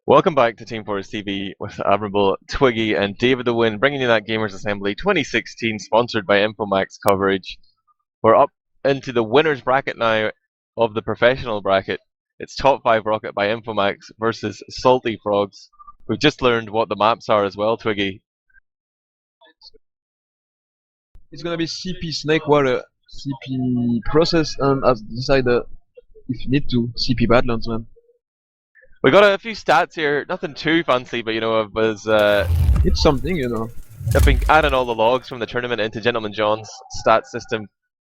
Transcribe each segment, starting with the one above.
Welcome back to Team Fortress TV with Admirable, Twiggy, and DavidTheWin, bringing you that Gamers Assembly 2016, sponsored by Infomax coverage. We're up into the winners bracket now of the professional bracket. It's top 5 Rocket by Infomax versus Salty Frogs. We've just learned what the maps are as well, Twiggy. It's gonna be CP Snake Water, CP Process, and as decided if you need to, CP Badlands, man. We got a few stats here, nothing too fancy, but It's something, you know. I've been adding all the logs from the tournament into Gentleman John's stat system.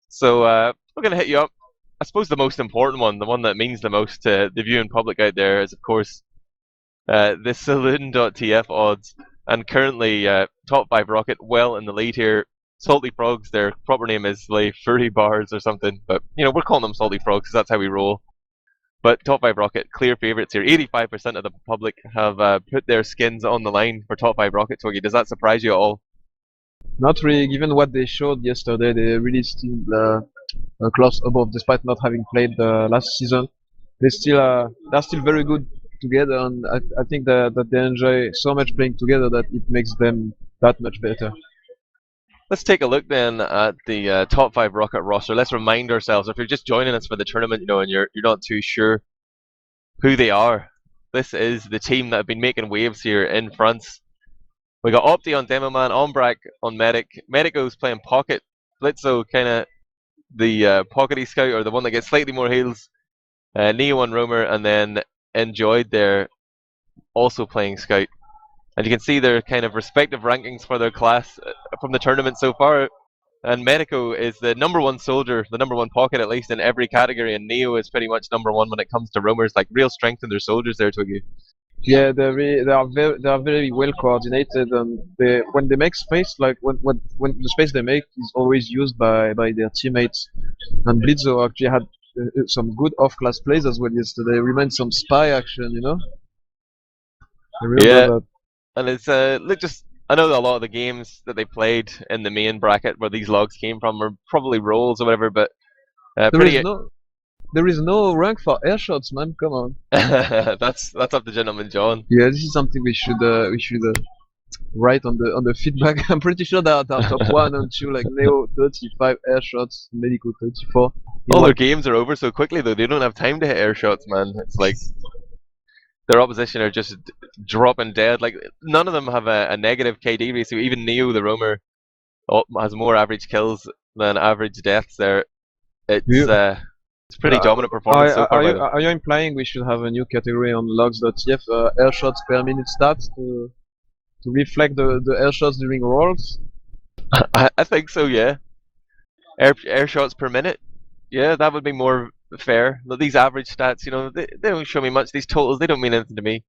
So we're going to hit you up. I suppose the most important one, the one that means the most to the viewing public out there, is of course the saloon.tf odds. And currently top 5 Rocket well in the lead here. Salty Frogs, their proper name is like Furry Bars or something, but we're calling them Salty Frogs because that's how we roll. But top 5 Rocket, clear favourites here. 85% of the public have put their skins on the line for top 5 Rocket. Twiggy, does that surprise you at all? Not really, given what they showed yesterday. They really still a class above, despite not having played the last season. They're still very good together, and I think that they enjoy so much playing together that it makes them that much better. Let's take a look then at the top 5 Rocket roster. Let's remind ourselves, if you're just joining us for the tournament, and you're not too sure who they are, this is the team that have been making waves here in France. We got Opti on Demoman, Ombrac on Medic, Medico's playing Pocket, Blitzo kind of the pockety scout, or the one that gets slightly more heals, Neo on Roamer, and then Enjoyed there also playing Scout. And you can see their kind of respective rankings for their class from the tournament so far. And Medico is the #1 soldier, the #1 pocket at least in every category, and Neo is pretty much #1 when it comes to roamers. Like real strength in their soldiers there, Twiggy. Yeah, they are very well coordinated, and when they make space, like when the space they make is always used by their teammates. And Blitzo actually had some good off-class plays as well yesterday. Remind some spy action, you know. I remember that. And it's I know that a lot of the games that they played in the main bracket where these logs came from were probably rolls or whatever, but there is no rank for air shots, man. Come on. that's up to Gentleman John. Yeah, this is something we should write on the feedback. I'm pretty sure that are top 1 and 2, like Neo 35 air shots, Medico 34. All their games are over so quickly though. They don't have time to hit air shots, man. It's like their opposition are just dropping dead. Like none of them have a negative KD ratio. Even Neo the roamer has more average kills than average deaths there. It's pretty dominant performance so far. Are you implying we should have a new category on logs.tf, air shots per minute stats to reflect the air shots during rolls? I think so, yeah. Air shots per minute. Yeah, that would be more fair. But these average stats, they don't show me much. These totals, they don't mean anything to me.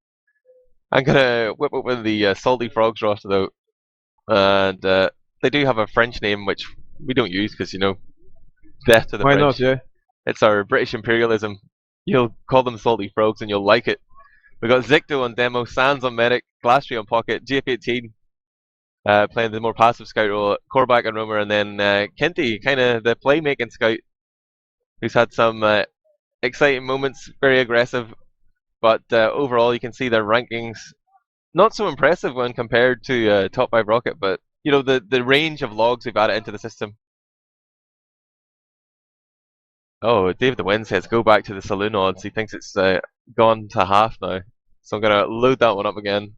I'm gonna whip up with the Salty Frogs roster though, and they do have a French name which we don't use because death to the Why French. not? Yeah. It's our British imperialism. You'll call them Salty Frogs and you'll like it. We got Zicto on demo, Sans on medic, Glasstree on pocket, GF18 playing the more passive scout role, Corbac on roamer, and then Kinty, kind of the playmaking scout, who's had some exciting moments, very aggressive, but overall you can see their rankings not so impressive when compared to top 5 Rocket, but the range of logs we've added into the system. Oh, DavidTheWin says go back to the saloon odds. He thinks it's gone to half now, so I'm gonna load that one up again.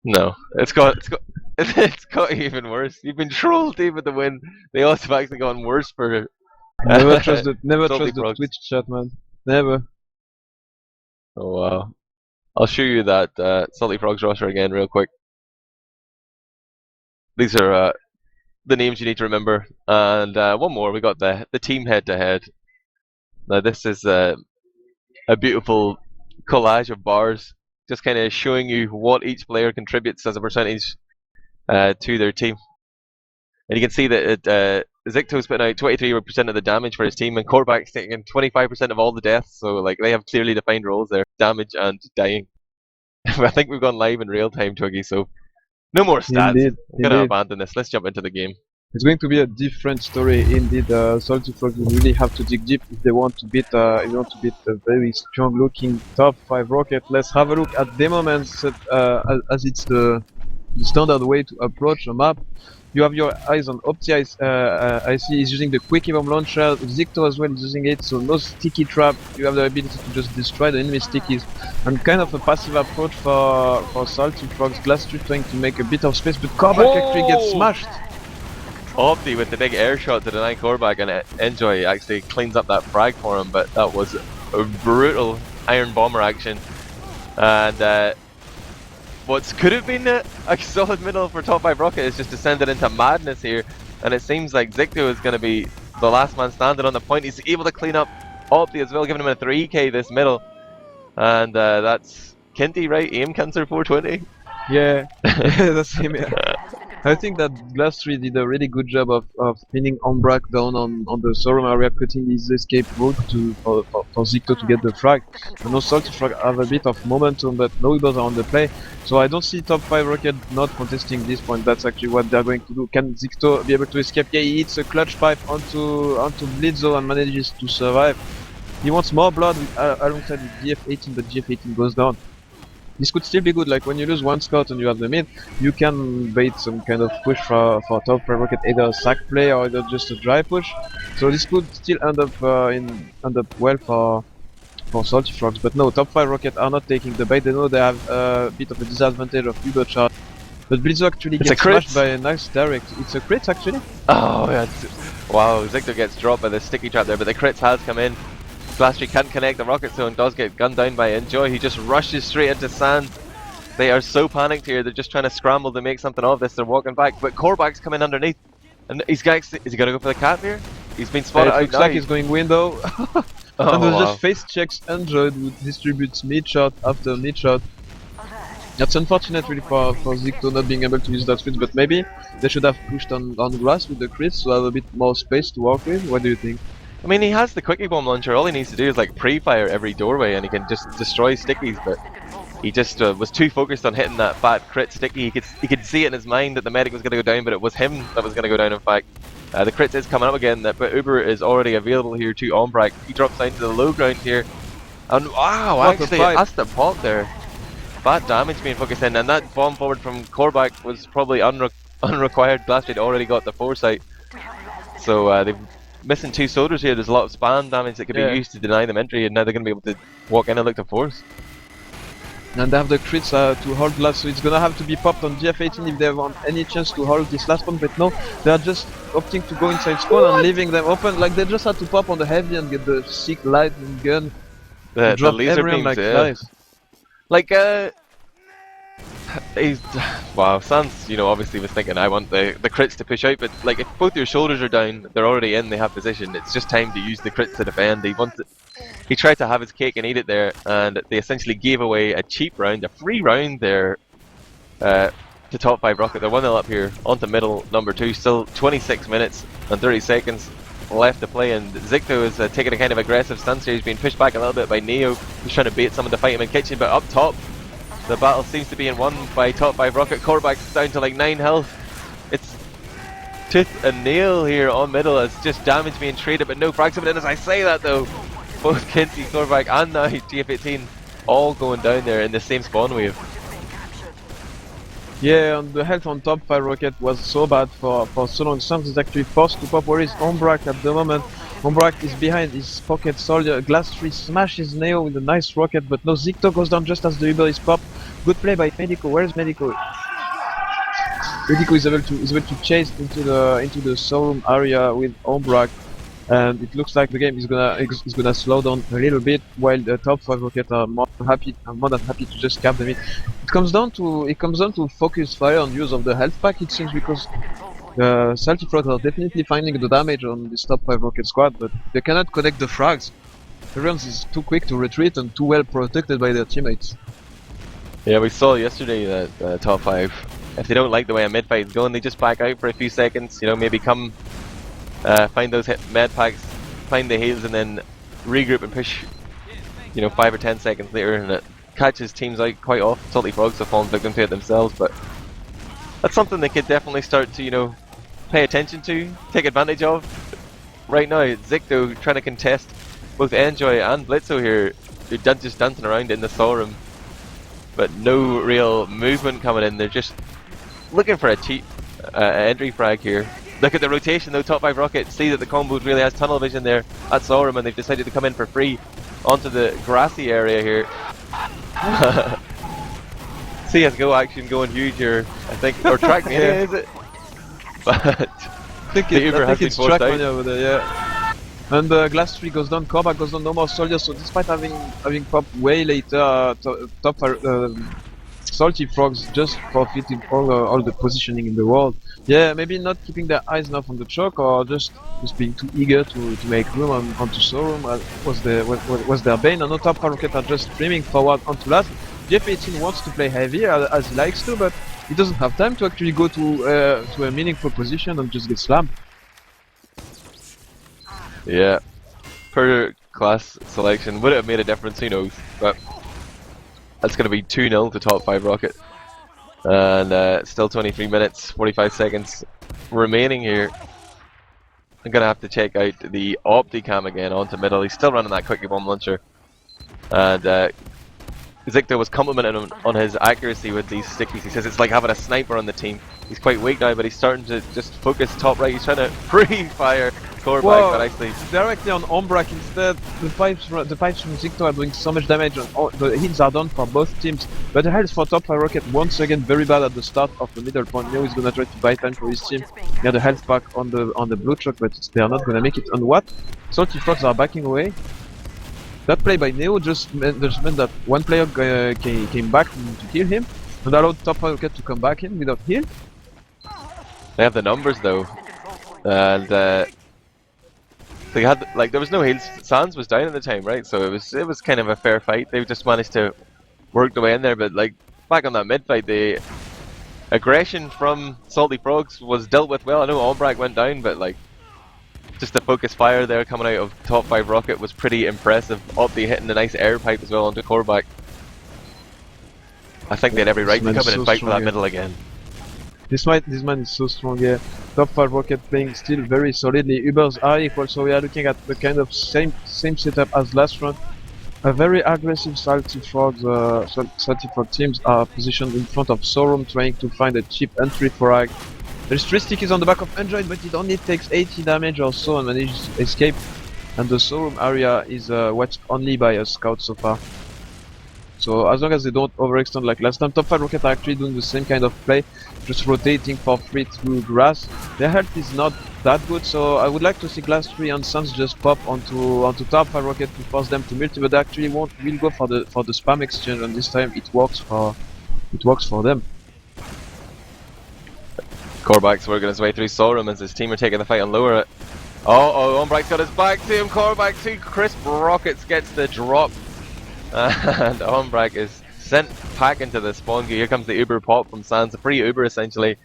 No, it's got even worse. You've been trolled, DavidTheWin. The odds have actually gotten worse for. Never trust the Twitch chat, man. Never. Oh wow! I'll show you that Salty Frogs roster again real quick. These are the names you need to remember, and one more. We got the team head-to-head. Now this is a beautiful collage of bars, just kind of showing you what each player contributes as a percentage to their team. And you can see that Zicto's putting out 23% of the damage for his team, and Corbac's taking 25% of all the deaths. So like they have clearly defined roles there: damage and dying. I think we've gone live in real time, Twiggy. So no more stats. Indeed. I'm gonna abandon this. Let's jump into the game. It's going to be a different story indeed. Salty Frogs will really have to dig deep if they want to beat a very strong-looking top 5 Rocket. Let's have a look at demo moments as it's the standard way to approach a map. You have your eyes on Opti. I see he's using the Quickie Bomb Launcher. Zicto as well is using it, so no sticky trap. You have the ability to just destroy the enemy stickies. And kind of a passive approach for Salty Frogs. Glass Street trying to make a bit of space, but Corbac actually gets smashed. Opti with the big air shot to deny Corbac, and Enjoy actually cleans up that frag for him, but that was a brutal Iron Bomber action. And what could have been a solid middle for top 5 Rocket is just descended into madness here, and it seems like Zicto is going to be the last man standing on the point. He's able to clean up Opti as well, giving him a 3k this middle, and that's Kinty, right? Aim cancer 420. Yeah, that's him. Yeah. I think that Glass 3 did a really good job of pinning Ombrac down on the showroom area, cutting his escape route for Zicto to get the frag. I know Salty Frog have a bit of momentum, but no Weebers are on the play. So I don't see top 5 Rocket not contesting this point. That's actually what they're going to do. Can Zicto be able to escape? Yeah, he hits a clutch pipe onto Blitzo and manages to survive. He wants more blood alongside with GF18, but GF18 goes down. This could still be good, like when you lose one scout and you have the mid, you can bait some kind of push for top 5 Rocket, either a sack play or either just a dry push. So this could still end up well for Salty Frogs, but no, top 5 Rocket are not taking the bait. They know they have a bit of a disadvantage of Uber charge. But Blitzo actually gets smashed by a nice direct. It's a crit actually? Oh, yeah. Wow, Zicto gets dropped by the sticky trap there, but the crits has come in. Blastry can't connect the rocket zone, does get gunned down by Enjoy. He just rushes straight into sand. They are so panicked here, they're just trying to scramble to make something of this. They're walking back, but Corbac's coming underneath. And is he gonna go for the cap here? He's been spotted out. Looks like he's going window. Oh, and there's wow. just face checks Enjoy, who distributes mid shot after mid shot. That's unfortunate really for Zicto not being able to use that switch, but maybe they should have pushed on grass with the crits to have a bit more space to work with. What do you think? I mean, he has the Quickie Bomb Launcher. All he needs to do is like pre-fire every doorway and he can just destroy stickies, but he just was too focused on hitting that fat crit sticky. He could see it in his mind that the medic was going to go down, but it was him that was going to go down in fact. The crits is coming up again, but Uber is already available here to Ombrac. He drops down to the low ground here. And wow, actually, that's the pop there. Bad damage being focused in, and that bomb forward from Corbac was probably unrequired. Blast had already got the foresight. So they've missing 2 soldiers here. There's a lot of spam damage that could be used to deny them entry, and now they're going to be able to walk in and look to force. And they have the crits to hold last, so it's gonna have to be popped on GF18 if they want any chance to hold this last one, but no, they are just opting to go inside spawn and leaving them open. Like they just had to pop on the heavy and get the sick lightning gun. The laser beams, like nice. Like, wow, Sans, obviously was thinking I want the crits to push out, but like if both your shoulders are down, they're already in, they have position. It's just time to use the crits to defend. He tried to have his cake and eat it there, and they essentially gave away a cheap round, a free round there to top 5 Rocket. They're 1-0 up here onto middle number 2. Still 26 minutes and 30 seconds left to play, and Zicto is taking a kind of aggressive stance here. He's being pushed back a little bit by Neo, who's trying to bait someone to fight him in kitchen, but up top the battle seems to be in won by top 5 Rocket. Corbac's down to like 9 health. It's tooth and nail here on middle. It's just damage being traded, but no frags of it in. As I say that though, both Kinsey, Corbac and now GF18 all going down there in the same spawn wave. Yeah, and the health on top 5 Rocket was so bad for so long. Sans is actually forced to pop. Where is Ombrac at the moment? Ombrac is behind his pocket soldier. Glass 3 smashes Neo with a nice rocket, but no, Zicto goes down just as the Uber is popped. Good play by Medico. Where is Medico? Medico is able to chase into the showroom area with Ombrac, and it looks like the game is gonna slow down a little bit, while the top 5 Rocket are more than happy to just cap them in. It comes down to focus fire on use of the health pack, it seems, because Salty Frogs are definitely finding the damage on this top 5 Rocket squad, but they cannot connect the frags. Everyone is too quick to retreat and too well protected by their teammates. Yeah, we saw yesterday that top 5, if they don't like the way a mid fight is going, they just back out for a few seconds, maybe come find those med packs, find the heals, and then regroup and push 5 or 10 seconds later, and it catches teams out quite often. Salty Frogs have fallen victim to it themselves, but that's something they could definitely start to pay attention to, take advantage of. Right now, Zicto trying to contest both Enjoy and Blitzo here. They're just dancing around in the Thorum, but no real movement coming in. They're just looking for a cheap entry frag here. Look at the rotation though, top 5 Rocket. See that the combo really has tunnel vision there at Thorum, and they've decided to come in for free onto the grassy area here. CSGO action going huge here, I think, or Trackmania is it? But I think the Uber has been it's forced out. Trackmania over there, yeah. And Glass 3 goes down, Corbac goes down, no more soldiers, so despite having popped way later, top Salty Frogs just forfeiting all the positioning in the world. Yeah, maybe not keeping their eyes enough on the choke, or just being too eager to make room onto Thorum was their bane. And no top 5 Rocket are just streaming forward onto last. Jeff18 wants to play heavy as he likes to, but he doesn't have time to actually go to a meaningful position and just get slammed. Yeah, per class selection, would it have made a difference? Who knows? But that's going to be 2-0 to top 5 Rocket. And still 23 minutes, 45 seconds remaining here. I'm going to have to check out the Opticam again onto middle. He's still running that Quickie Bomb Launcher. And Zicto was complimenting him on his accuracy with these stickies. He says it's like having a sniper on the team. He's quite weak now, but he's starting to just focus top right. He's trying to pre-fire Corbac, but actually directly on Ombrac instead. The pipes from Zicto are doing so much damage, and the hits are done for both teams. But the health for top 5 Rocket once again very bad at the start of the middle point. Now he's gonna try to buy time for his team. He had the health back on the blue truck, but they are not gonna make it. And what? Salty Frogs are backing away. That play by Neo just meant that one player came back to kill him and allowed top 5 Rocket to come back in without heal. they have the numbers though, and they had there was no heals. Sans was down at the time, right? So it was kind of a fair fight. They just managed to work their way in there, but back on that mid fight, the aggression from Salty Frogs was dealt with well. I know Ombrac went down, but just the focus fire there coming out of top 5 Rocket was pretty impressive. Opti hitting the nice air pipe as well onto Corbac. I think they had every right to come in and fight for that middle again. This man is so strong, yeah. Top 5 Rocket playing still very solidly. Ubers are equal, so we are looking at the kind of same setup as last round. A very aggressive Salty Frog teams are positioned in front of Thorum, trying to find a cheap entry frag. There's 3 stickies on the back of Android, but it only takes 80 damage or so and manages to escape. And the Thorum area is watched only by a scout so far. So as long as they don't overextend like last time, top 5 Rocket are actually doing the same kind of play, just rotating for free through grass. Their health is not that good, so I would like to see Glass 3 and Sans just pop onto top 5 Rocket to force them to multi, but they actually will go for the spam exchange, and this time it works for them. Corbac's working his way through Thorum as his team are taking the fight on lower it. Oh, Ombrac's got his back to him. Corbac to Crisp Rockets gets the drop. And Ombrac is sent back into the spawn queue. Here comes the Uber pop from Sans, a free Uber essentially.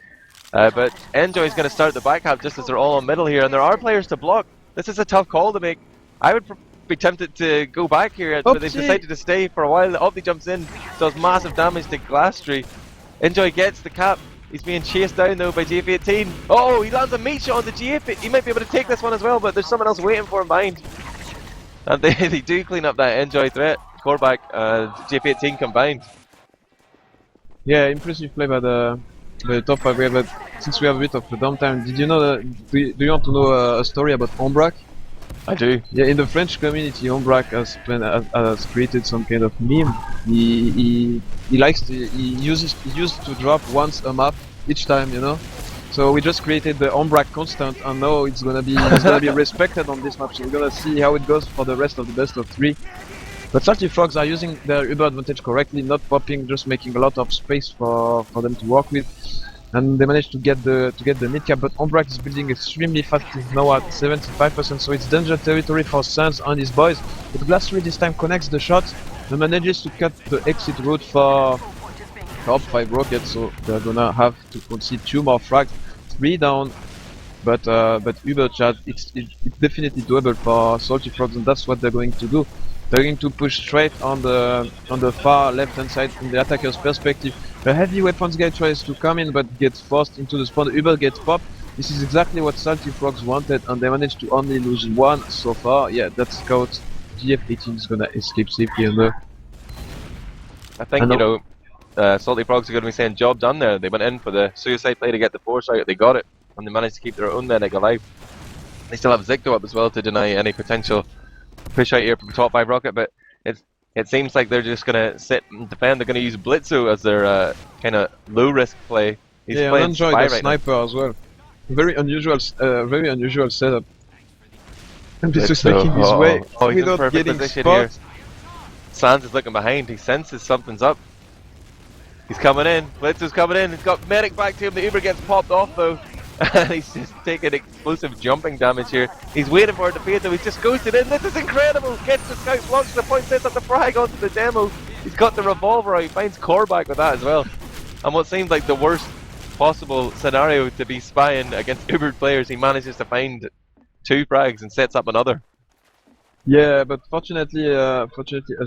But Enjoy is going to start the back half just as they're all on middle here, and there are players to block. This is a tough call to make. I would be tempted to go back here, but they've decided to stay for a while. Opti jumps in, does massive damage to Glastry. Enjoy gets the cap. He's being chased down though by GF18. Oh, he lands a meat shot on the GF. He might be able to take this one as well, but there's someone else waiting for him behind. And they do clean up that Enjoy threat. Corbac and GF18 combined. Yeah, impressive play by the top 5 here, but since we have a bit of downtime, did you know do you want to know a story about Ombrac? I do. Yeah, in the French community, Ombrac has created some kind of meme. He used to drop once a map each time, you know. So we just created the Ombrac constant, and now it's gonna be respected on this map. So we're gonna see how it goes for the rest of the best of 3. But Salty Frogs are using their Uber advantage correctly, not popping, just making a lot of space for them to work with. And they managed to get the mid cap, but Ombrac is building extremely fast. He's now at 75%, so it's danger territory for Sans and his boys. But Glass3 this time connects the shot and manages to cut the exit route for top 5 Rockets, so they're gonna have to concede 2 more frags, 3 down. But Uber chat, it's definitely doable for Salty Frogs, and that's what they're going to do. They're going to push straight on the far left hand side from the attacker's perspective. The heavy weapons guy tries to come in but gets forced into the spawn. Uber gets popped. This is exactly what Salty Frogs wanted, and they managed to only lose one so far. Yeah, that scout GF18 is gonna escape safely, and I think, you know, Salty Frogs are going to be saying, job done there. They went in for the suicide play to get the force out, they got it, and they managed to keep their own medic alive. They still have Zicto up as well to deny any potential push out here from top 5 Rocket, but it seems like they're just going to sit and defend. They're going to use Blitzo as their kind of low risk play. He's yeah, playing and enjoy Spy the right sniper now. as well. Very unusual setup. And this is making his way Oh, he's in without perfect getting position here. spot. Sans is looking behind. He senses something's up. He's coming in. Blitzo's coming in. He's got medic back to him. The Uber gets popped off though. And he's just taking explosive jumping damage here. He's waiting for it to fade though. He's just ghosted in. This is incredible. Gets the scout, blocks the point, sets up the frag onto the demo. He's got the revolver out. He finds Corbac with that as well. And what seems like the worst possible scenario to be spying against Uber players, he manages to find 2 frags and sets up another. Yeah, but fortunately a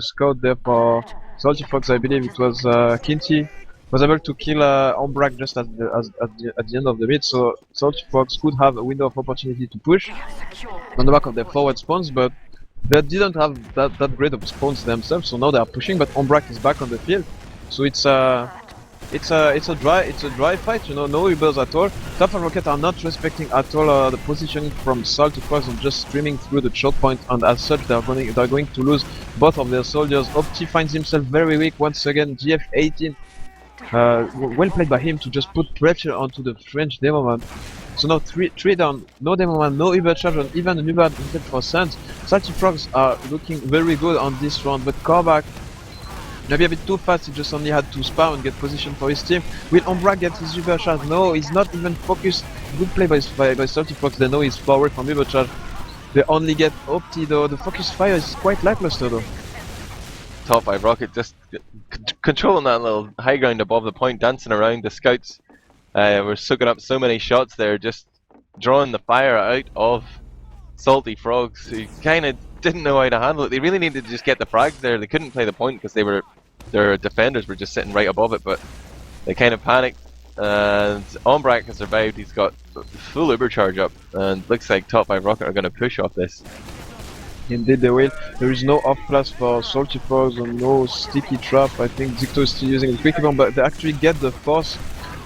scout there for Salty Fox, I believe it was Kinty, was able to kill Umbrak just at the end of the mid, so Salty Fox could have a window of opportunity to push on the back of their forward spawns, but they didn't have that great of spawns themselves, so now they are pushing, but Umbrak is back on the field, so it's a dry fight, you know, no Ubers at all. top5 Rocket are not respecting at all the positioning from Salty Fox and just streaming through the choke point, and as such they're going to lose both of their soldiers. Opti finds himself very weak once again. GF18, well played by him to just put pressure onto the French Demoman. So now 3 down, no Demoman, no Uber charge, and even an Uber advantage for Sans. Salty Frogs are looking very good on this round, but Corbac maybe a bit too fast. He just only had to spam and get position for his team. Will Umbra get his Uber charge? No, he's not even focused. Good play by Salty Fox. They know he's far away from Uber charge. They only get Opti though. The focus fire is quite lackluster though. Top 5 Rocket just controlling that little high ground above the point, dancing around. The scouts were soaking up so many shots there, just drawing the fire out of Salty Frogs, who kind of didn't know how to handle it. They really needed to just get the frags there. They couldn't play the point because their defenders were just sitting right above it, but they kind of panicked. And Umbrak has survived. He's got full Uber charge up, and looks like top 5 Rocket are going to push off this. Indeed they will. There is no off class for Salty Frogs and no sticky trap. I think Zicto is still using the quick bomb, but they actually get the force.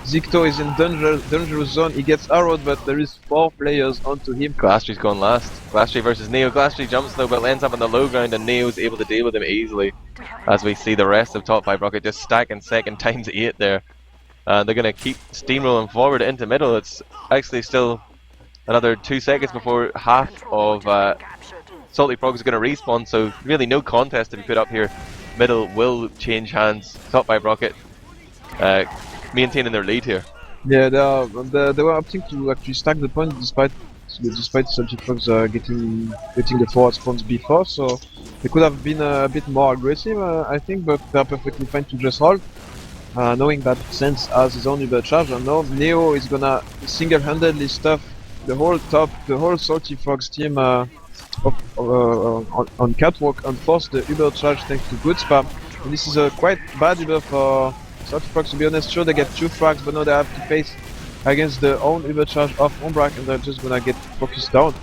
Zicto is in dangerous zone. He gets arrowed, but there is 4 players onto him. Glastry's gone last. Glastry versus Neo. Glastry jumps though, but ends up on the low ground, and Neo's able to deal with him easily. As we see the rest of top 5 Rocket just stacking second times 8 there. They're going to keep steamrolling forward into middle. It's actually still another 2 seconds before half of Salty Frogs is going to respawn, so really no contest to be put up here. Middle will change hands. Top 5 Rocket maintaining their lead here. Yeah, they were opting to actually stack the point despite Salty Frogs getting the forward spawns before, so they could have been a bit more aggressive, I think, but they're perfectly fine to just hold, knowing that Sense has his own Uber charge, and now Neo is gonna single-handedly stuff the whole Salty Frogs team on catwalk and force the Uber charge thanks to good spam. And this is a quite bad Uber for Salty Frogs, to be honest. Sure, they get 2 frags, but now they have to face against their own Uber charge of Umbrak, and they're just gonna get focused down.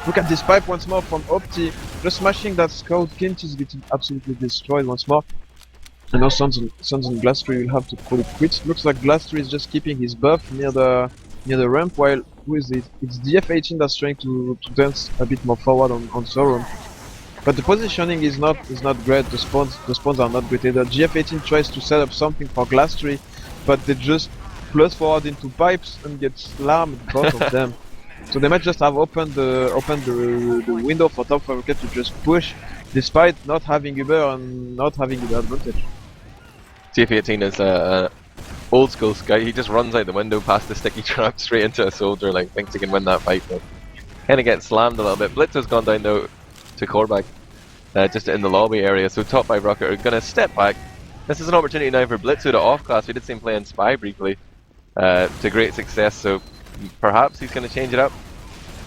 Look at this pipe once more from Opti, just smashing that scout. Kint is getting absolutely destroyed once more. And now Sons and Glastry will have to call it quits. Looks like Glastry is just keeping his buff near the ramp, while who is it? It's DF18 that's trying to dance a bit more forward on Sauron. But the positioning is not great. The spawns are not great either. GF18 tries to set up something for Glastry, but they just plus forward into pipes and get slammed, both of them. So they might just have opened the window for top 5 Rocket to just push, despite not having Uber and not having the advantage. GF18 is a old school scout. He just runs out the window past the sticky trap straight into a soldier, like thinks he can win that fight, but kind of gets slammed a little bit. Blitzo's gone down though to Corbac, just in the lobby area, so top 5 Rocket are going to step back. This is an opportunity now for Blitzo to off-class. We did see him playing Spy briefly to great success, so perhaps he's going to change it up.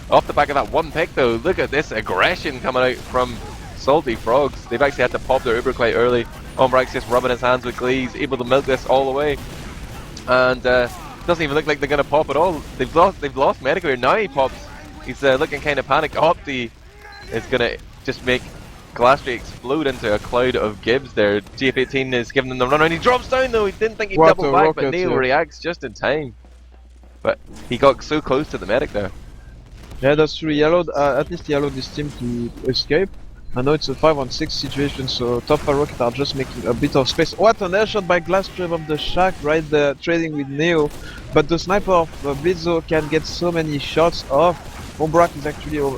Off the back of that one pick though, look at this aggression coming out from Salty Frogs. They've actually had to pop their Uber quite early. Umbrak's just rubbing his hands with glee. He's able to milk this all the way. And doesn't even look like they're gonna pop at all. They've lost Medical here. Now he pops. He's looking kind of panicked. Opti is gonna just make Glastrey explode into a cloud of Gibbs there. GF18 is giving them the run around. He drops down though. He didn't think he'd What double a back, but rocket, Neo yeah. reacts just in time. But he got so close to the medic there. Yeah, that's true. He allowed, at least he allowed this team to escape. I know it's a 5-on-6 situation, so top 5 Rocket are just making a bit of space. What an air shot by Glastrey of the Shack right there, trading with Neo. But the sniper of Blizzo can get so many shots off. Corbac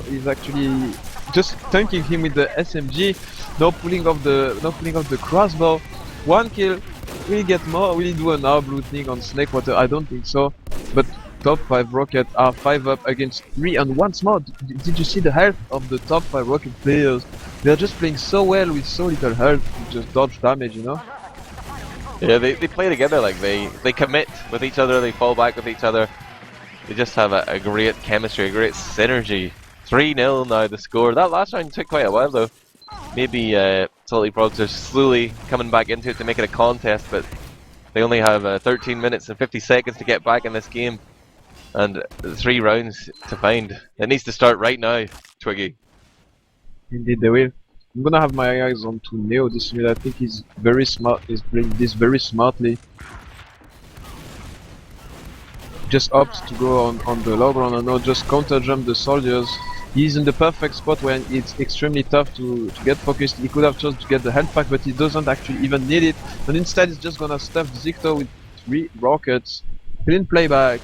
is actually just tanking him with the SMG. No pulling of the crossbow. One kill. Will he get more? Will he do an R-blue thing on Snakewater? I don't think so. But top 5 Rocket are 5 up against 3 and once more. Did you see the health of the top 5 Rocket players? They're just playing so well with so little health to just dodge damage, you know? Yeah, they play together, like they commit with each other, they fall back with each other. They just have a great chemistry, a great synergy. 3-0 now the score. That last round took quite a while though. Maybe Salty Frogs are slowly coming back into it to make it a contest, but they only have 13 minutes and 50 seconds to get back in this game. And 3 rounds to find. It needs to start right now, Twiggy. Indeed, they will. I'm gonna have my eyes on to Neo this minute. I think he's very smart. He's playing this very smartly. Just opts to go on the low ground and not just counter jump the soldiers. He's in the perfect spot where it's extremely tough to get focused. He could have chosen to get the health pack, but he doesn't actually even need it. And instead, he's just gonna stuff Zictor with 3 rockets. Clean play by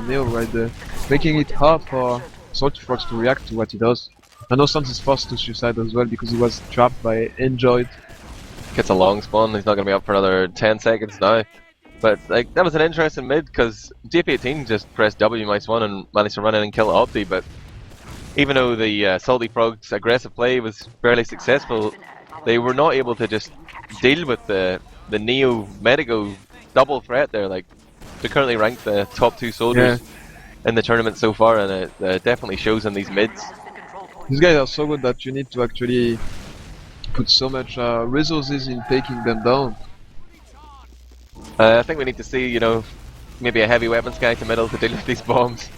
Neo right there, making it hard for Salty Frogs to react to what he does. I know Sans is forced to suicide as well because he was trapped by Enjoyed. Gets a long spawn, he's not going to be up for another 10 seconds now. But like that was an interesting mid because GF18 just pressed W-1 and managed to run in and kill Opti, but even though the Salty Frogs aggressive play was fairly successful, they were not able to just deal with the Neo Medigo double threat there. Like they're currently ranked the top 2 soldiers in the tournament so far, and it definitely shows in these mids. These guys are so good that you need to actually put so much resources in taking them down. I think we need to see, you know, maybe a heavy weapons guy to middle to deal with these bombs.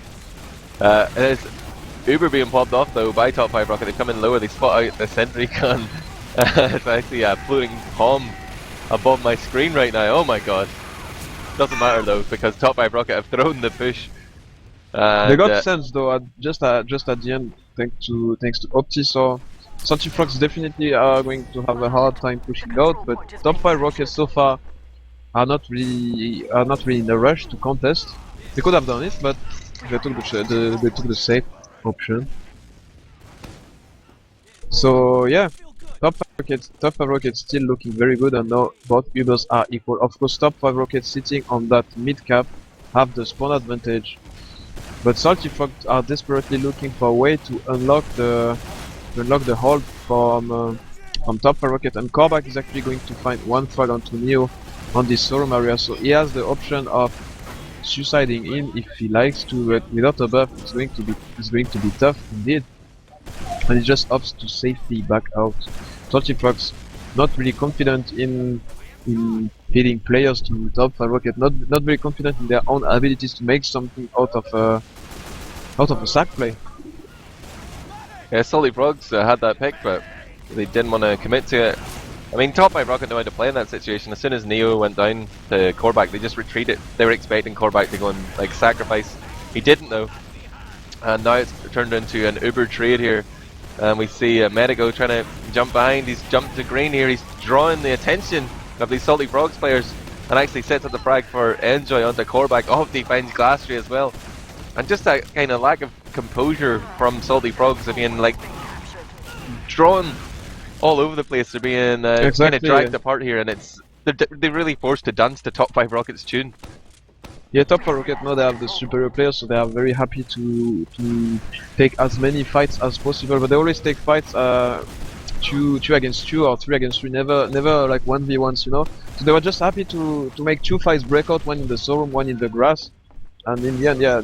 There's Uber being popped off though by top 5 Rocket. They come in lower, they spot out the sentry gun. It's actually a floating bomb above my screen right now. Oh my god. Doesn't matter though because top 5 Rocket have thrown the push. They got sense though just at the end thanks to Opti. So Salty Frogs definitely are going to have a hard time pushing out, but top 5 Rockets so far are not really in a rush to contest. They could have done it, but they took the safe option. So yeah, top 5 Rockets still looking very good, and now both Ubers are equal. Of course, top 5 Rockets sitting on that mid cap have the spawn advantage, but Salty Frogs are desperately looking for a way to unlock the hold from top 5 Rocket, and Corbac is actually going to find one frag onto Neo on this showroom area, so he has the option of suiciding in if he likes to, but without a buff it's going to be tough indeed. And he just opts to safely back out. Salty Frogs not really confident in hitting players to top 5 Rocket, not very confident in their own abilities to make something out of a sack play. Yeah, Salty Frogs had that pick, but they didn't want to commit to it. I mean, top 5 Rocket know how to play in that situation. As soon as Neo went down to Corbac, they just retreated. They were expecting Corbac to go and like sacrifice. He didn't though, and now it's turned into an Uber trade here. And we see Medigo trying to jump behind. He's jumped to green here. He's drawing the attention of these Salty Frogs players, and actually sets up the frag for Enjoy onto Corbac. Opti finds Glastrey as well, and just that kind of lack of composure from Salty Frogs. I mean, like drawn all over the place. They're being kind of dragged apart here, and they're really forced to dance to top 5 Rocket's tune. Yeah, top 5 Rocket now they have the superior players, so they are very happy to take as many fights as possible. But they always take fights 2 against 2 or 3 against 3, never like 1v1s, you know. So they were just happy to make 2 fights break out, one in the showroom, one in the grass, and in the end, yeah,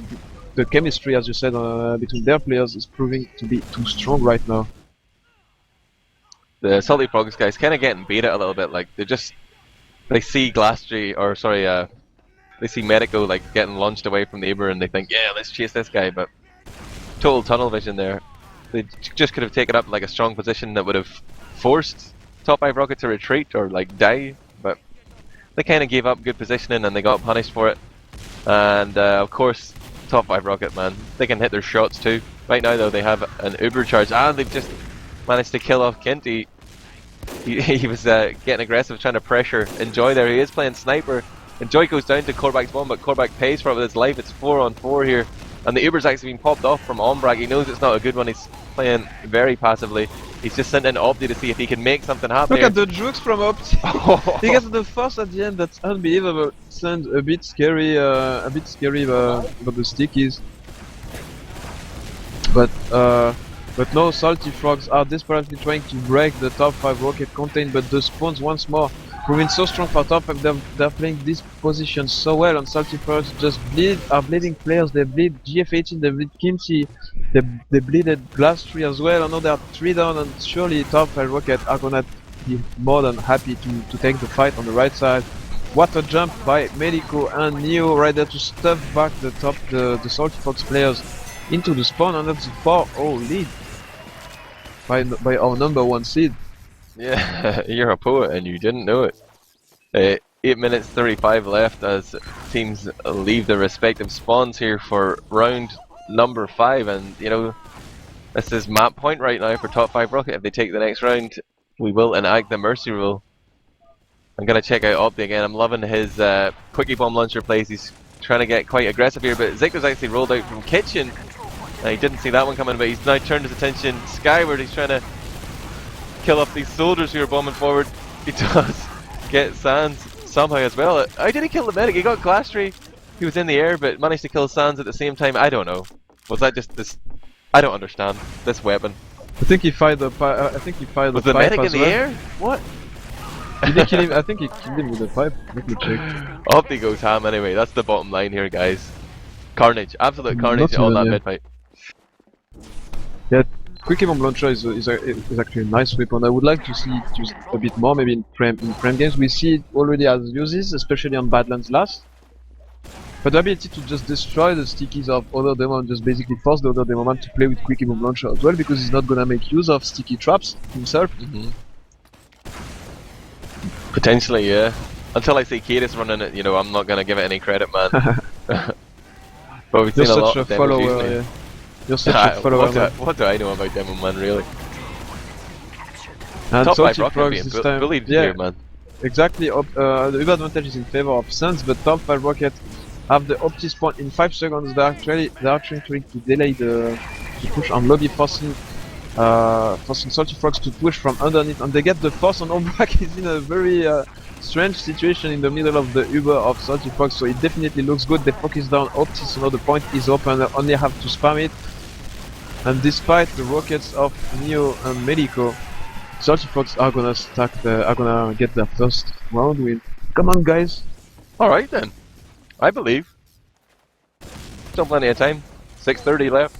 the chemistry, as you said, between their players is proving to be too strong right now. The Salty Frogs guys kind of getting beta a little bit. Like they see Glastrey, or sorry, they see Medico like getting launched away from the Uber and they think, yeah, let's chase this guy, but total tunnel vision there. They just could have taken up like a strong position that would have forced top 5 Rocket to retreat or like die, but they kind of gave up good positioning and they got punished for it. And of course, top 5 Rocket, man, they can hit their shots too. Right now though, they have an Uber charge and they've just managed to kill off Kinty. He was getting aggressive, trying to pressure Enjoy there. He is playing sniper. Enjoy goes down to Corbac's bomb, but Corbac pays for it with his life. It's 4-on-4 here. And the Uber's actually been popped off from Ombrag. He knows it's not a good one. He's playing very passively. He's just sent in Opti to see if he can make something happen. Look at the jukes from Opti. He gets the force at the end. That's unbelievable. Sounds a bit scary. About the stickies. But no, Salty Frogs are desperately trying to break the top 5 Rocket contain, but the spawns once more proving so strong for top 5. They're playing this position so well, and Salty Frogs just are bleeding players. They bleed GF18, they bleed Kimchi, they bleeded Glass 3 as well. I know they are 3 down, and surely top 5 Rocket are gonna be more than happy to take the fight on the right side. What a jump by Medico and Neo right there to stuff back the Salty Fox players into the spawn, and that's a 4-0 lead by our #1 seed. Yeah, you're a poet and you didn't know it. 8 minutes 35 left as teams leave their respective spawns here for round number 5, and you know, this is map point right now for top 5 Rocket. If they take the next round, we will enact the mercy rule. I'm gonna check out Opti again. I'm loving his quickie bomb launcher plays. He's trying to get quite aggressive here, but Zictor's actually rolled out from kitchen. He didn't see that one coming, but he's now turned his attention skyward. He's trying to kill off these soldiers who are bombing forward. He does get Sands somehow as well. How did he kill the medic? He got Glass Tree. He was in the air, but managed to kill Sands at the same time. I don't know. Was that just this? I don't understand this weapon. I think he fired the pipe. I think he fired was the pipe. Was the medic in the air? What? Did he kill him? I think he killed him with the pipe. Let me check. Opti goes ham anyway. That's the bottom line here, guys. Carnage, absolute carnage on that mid fight. Yeah, Quickie Bomb Launcher is actually a nice weapon. I would like to see it used a bit more, maybe in frame games. We see it already as uses, especially on Badlands Last. But the ability to just destroy the stickies of other demo and just basically force the other demo man to play with Quickie Bomb Launcher as well, because he's not gonna make use of sticky traps himself. Potentially, yeah. Until I see Kiris running it, you know, I'm not gonna give it any credit, man. But we've seen a lot of demos recently. Yeah. You're such a follower. What do I know about Demo Man, really? And top 5 Salty Rocket Frogs being this time, bullied here, man. Exactly. The Uber advantage is in favor of Suns, but top 5 Rocket have the Opti spawn in 5 seconds. They're actually trying to delay the push on lobby, forcing Salty Frogs to push from underneath, and they get the force on Ombrag. He's in a very strange situation in the middle of the Uber of Salty Frogs, so it definitely looks good. They focus down Opti, so now the point is open. They only have to spam it. And despite the rockets of Neo and Medico, Salty Frogs are gonna get their first round win. Come on, guys! Alright then. I believe. Still plenty of time. 6:30 left.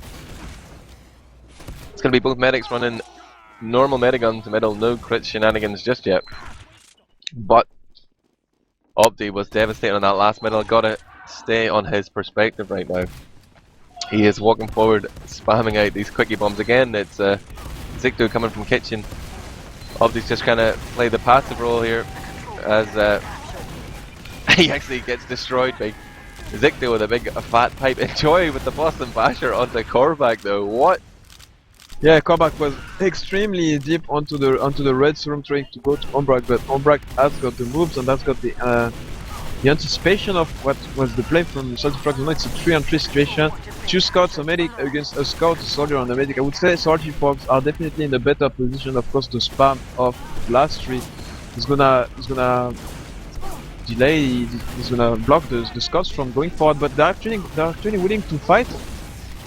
It's gonna be both medics running normal mediguns middle, no crit shenanigans just yet. But Opti was devastating on that last middle. Gotta stay on his perspective right now. He is walking forward, spamming out these quickie bombs again. It's Zictor coming from kitchen. Opti's just trying to play the passive role here, as he actually gets destroyed by Zictor with a big fat pipe. Enjoy with the Boston Basher onto Corbac though. What? Yeah, Corbac was extremely deep onto the red room trying to go to Ombrag, but Ombrag has got the moves and has got the anticipation of what was the play from Salty Frogs. It's a 3-on-3 situation. 2 scouts, a medic against a scout, a soldier, and a medic. I would say Salty Frogs are definitely in a better position. Of course, the spam of Glass Tree is gonna delay. Is gonna block the scouts from going forward. But they're actually willing to fight.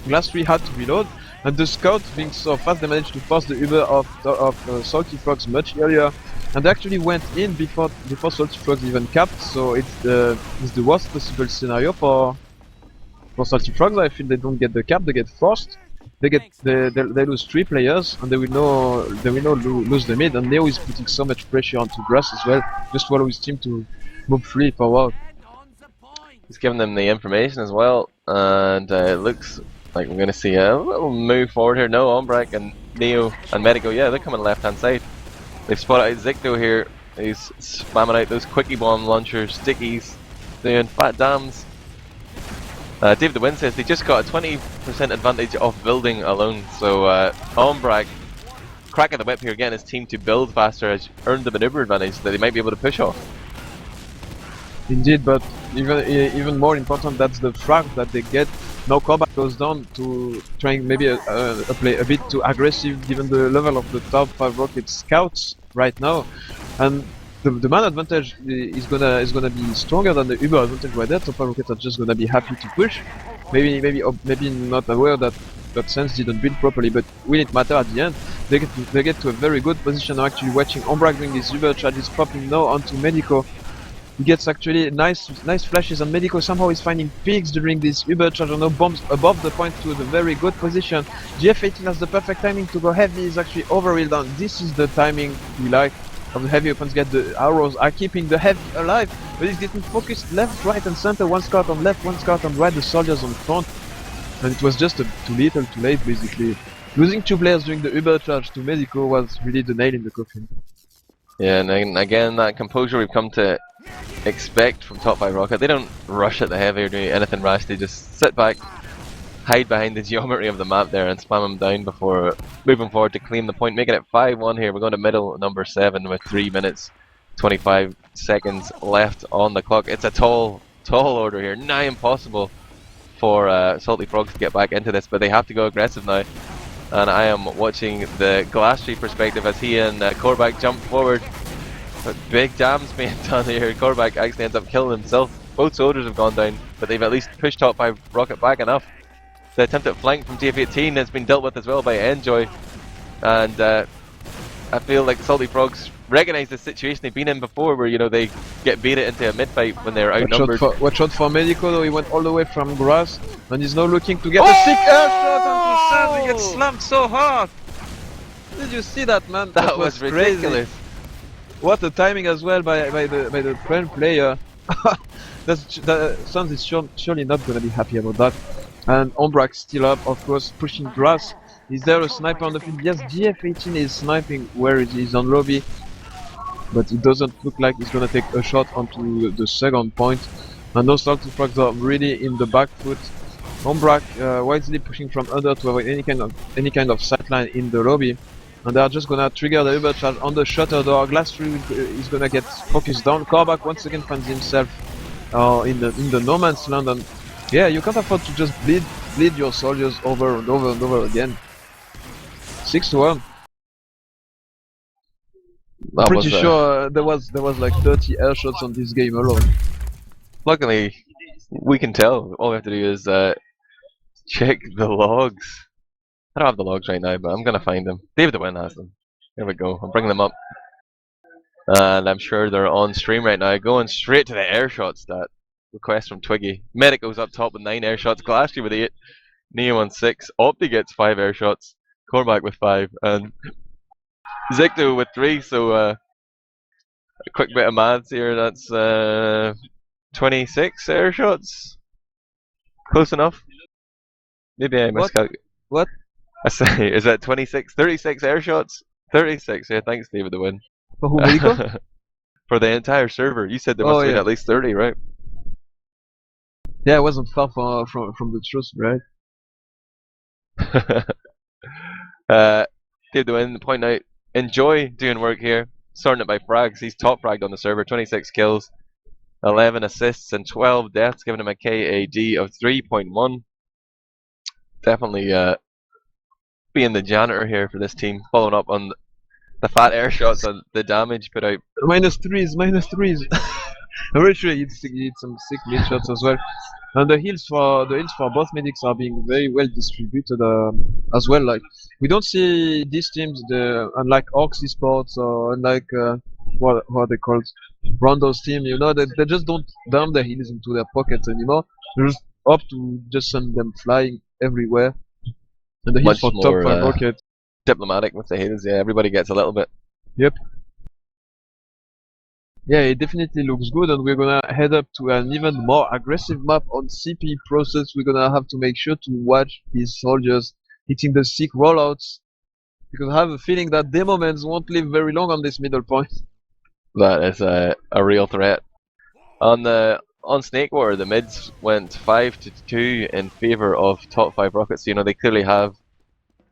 Glass Tree had to reload. And the scouts being so fast, they managed to force the Uber of Salty Frogs much earlier, and they actually went in before Salty Frogs even capped. So it's the worst possible scenario for Salty Frogs. I feel they don't get the cap, they get forced. They lose 3 players, and they will not lose the mid. And Neo is putting so much pressure onto Grass as well, just to allow his team to move free forward. He's giving them the information as well, and it looks like we're going to see a little move forward here. No, Ombrac and Neo and Medico, yeah, they're coming left hand side. They've spotted out Zicto here. He's spamming out those quickie bomb launchers, stickies, doing fat dams. DavidTheWin says they just got a 20% advantage off building alone. So Ombrac, cracking the whip here, getting his team to build faster, has earned the maneuver advantage that they might be able to push off. Indeed, but even more important, that's the frag that they get. Now Corbac goes down to trying maybe a play a bit too aggressive given the level of the top 5 rocket scouts right now, and the man advantage is gonna be stronger than the Uber advantage right there. Top 5 rockets are just gonna be happy to push. Maybe not aware that Sense didn't build properly, but will it matter at the end? They get to a very good position. I'm actually watching Ombrac doing his Uber charges, popping now onto Medico. He gets actually nice flashes, and Medico somehow is finding peaks during this Uber charge, and now bombs above the point to the very good position. GF18 has the perfect timing to go heavy, is actually overwheeled down. This is the timing we like of the heavy weapons. Get the arrows are keeping the heavy alive, but he's getting focused left, right and center. One scout on left, one scout on right, the soldiers on front. And it was just too little too late basically. Losing 2 players during the Uber charge to Medico was really the nail in the coffin. Yeah, and again, that composure we've come to expect from top 5 Rocket. They don't rush at the heavy or do anything rash, they just sit back, hide behind the geometry of the map there and spam them down before moving forward to claim the point, making it 5-1 here. We're going to middle number 7 with 3 minutes 25 seconds left on the clock. It's a tall order here, nigh impossible for Salty Frogs to get back into this, but they have to go aggressive now. And I am watching the Glasstree perspective as he and Corbac jump forward. But big damage being done here. Corbac actually ends up killing himself. Both soldiers have gone down, but they've at least pushed top 5 Rocket back enough. The attempt at flank from GF18 has been dealt with as well by Enjoy. And I feel like Salty Frogs recognise the situation they've been in before, where they get baited into a mid-fight when they're outnumbered. Watch out for Medico though, he went all the way from grass, and he's now looking to get a sick air shot onto Sam. He gets slammed so hard! Did you see that, man? That was ridiculous. Crazy. What a timing as well by the friend player. Sans is surely not gonna be happy about that. And Ombrac still up, of course, pushing grass. Is there a sniper on the field? Yes, GF18 is sniping where it is on lobby, but it doesn't look like he's gonna take a shot onto the second point. And those Salty Frogs are really in the back foot. Ombrac wisely pushing from under to avoid any kind of sightline in the lobby. And they are just gonna trigger the Uber charge on the shutter door. Glasstree is gonna get focused down. Corbac once again finds himself in the no man's land, and yeah, you can't afford to just bleed your soldiers over and over and over again. 6-1. Pretty sure there was like 30 air shots on this game alone. Luckily, we can tell. All we have to do is check the logs. I don't have the logs right now, but I'm gonna find them. DavidTheWin has them. There we go. I'm bringing them up, and I'm sure they're on stream right now. Going straight to the air shot stat. Request from Twiggy. Medic goes up top with 9 air shots. Glasstree with 8. Neo on 6. Opti gets 5 air shots. Corbac with 5, and Zicto with 3. So a quick bit of maths here. That's 26 air shots. Close enough. Maybe I miscalculated. What? I say, is that 26? 36 air shots? 36, yeah, thanks DavidTheWin. For who, Medico? For the entire server. You said there must have been at least 30, right? Yeah, it wasn't far from the truth, right? DavidTheWin, point out, Enjoy doing work here. Starting it by frags. He's top fragged on the server, 26 kills, 11 assists, and 12 deaths, giving him a KAD of 3.1. Definitely being the janitor here for this team, following up on the fat air shots and the damage put out. Minus threes. I'm very sure he hit some sick mid shots as well. And the heals for both medics are being very well distributed as well. Like, we don't see these teams, unlike Orcs Esports or unlike what are they called, Rondo's team. They just don't dump their heals into their pockets anymore. They just opt to just send them flying everywhere. And the heals for top 5 rocket. Diplomatic with the heals, yeah. Everybody gets a little bit. Yep. Yeah, it definitely looks good, and we're gonna head up to an even more aggressive map on CP process. We're gonna have to make sure to watch these soldiers hitting the sick rollouts, because I have a feeling that demo mans won't live very long on this middle point. That is a real threat. On Snake Water, the mids went 5-2 in favor of top 5 rockets. You know, they clearly have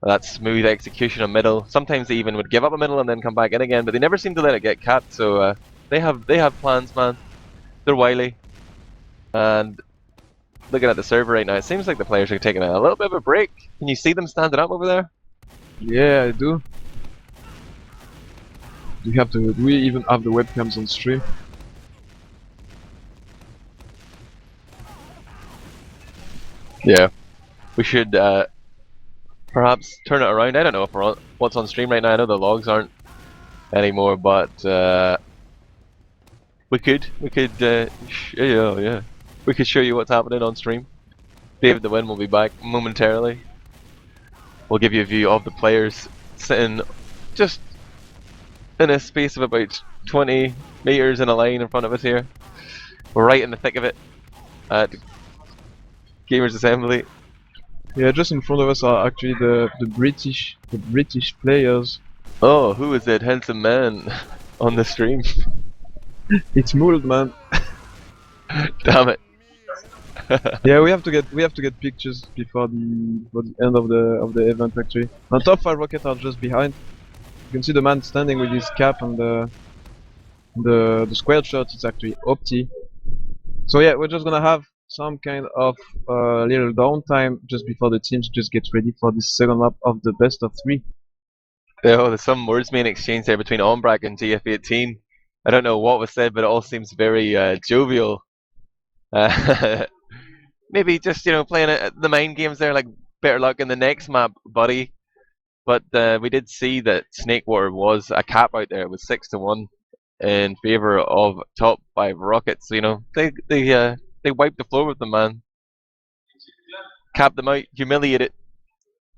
that smooth execution of middle. Sometimes they even would give up a middle and then come back in again, but they never seem to let it get capped. So they have plans, man. They're wily. And looking at the server right now, it seems like the players are taking a little bit of a break. Can you see them standing up over there? Yeah, I do. Do we even have the webcams on stream? Yeah. We should perhaps turn it around. I don't know if we're on, what's on stream right now. I know the logs aren't anymore, but we could yeah, we could show you what's happening on stream. DavidTheWin will be back momentarily. We'll give you a view of the players sitting just in a space of about 20 meters in a line in front of us here. We're right in the thick of it at Gamers Assembly. Yeah, just in front of us are actually the British players. Oh, who is that handsome man on the stream? It's Mould, man. Damn it. Yeah, we have to get pictures before the end of the event actually. On top 5 rockets are just behind. You can see the man standing with his cap and the squared shot is actually Opti. So yeah, we're just gonna have some kind of little downtime just before the teams just get ready for this second lap of the best of 3. Oh, there's some words being exchanged there between Ombrac and TF18. I don't know what was said, but it all seems very jovial. Maybe just, you know, playing the mind games there, like better luck in the next map, buddy. But we did see that Snakewater was a cap out there. It was 6-1 in favor of top 5 rockets. So, you know, they wiped the floor with them, man. Capped them out, humiliated.